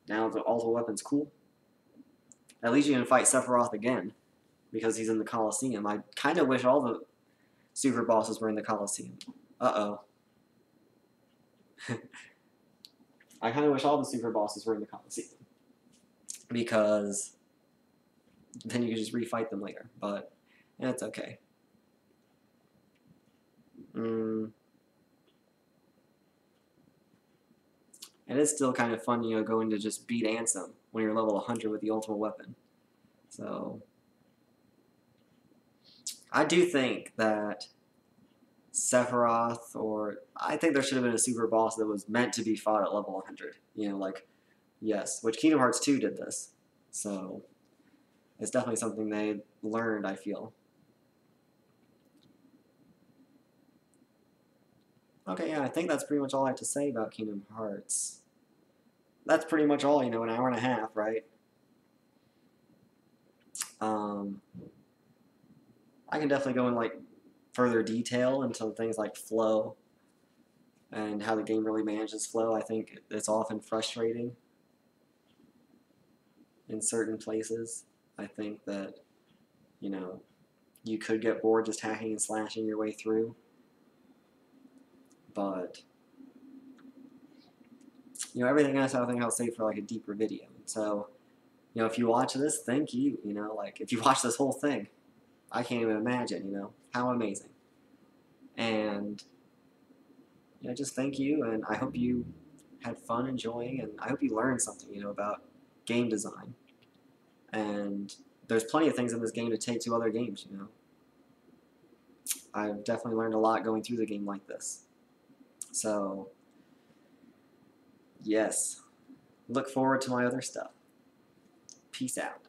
[SPEAKER 1] Now the ultimate weapon's cool. At least you can fight Sephiroth again, because he's in the Colosseum. I kind of wish all the super bosses were in the Colosseum. Uh-oh. I kind of wish all the super bosses were in the Colosseum, because then you could just refight them later, but it's okay. It is still kind of fun, you know, going to just beat Ansem when you're level 100 with the ultimate weapon. So I do think that Sephiroth, or I think there should have been a super boss that was meant to be fought at level 100. You know, like, yes, which Kingdom Hearts 2 did this. So it's definitely something they learned, I feel. Okay, yeah, I think that's pretty much all I have to say about Kingdom Hearts. That's pretty much all, you know, an hour and a half, right? I can definitely go in, like, further detail into things like flow and how the game really manages flow. I think it's often frustrating in certain places. I think that, you know, you could get bored just hacking and slashing your way through. But, you know, everything else I think I'll save for like a deeper video. So, you know, if you watch this, thank you. You know, like if you watch this whole thing, I can't even imagine, you know, how amazing. And, you know, just thank you, and I hope you had fun enjoying, and I hope you learned something, you know, about game design. And there's plenty of things in this game to take to other games, you know. I've definitely learned a lot going through the game like this. So, yes, look forward to my other stuff. Peace out.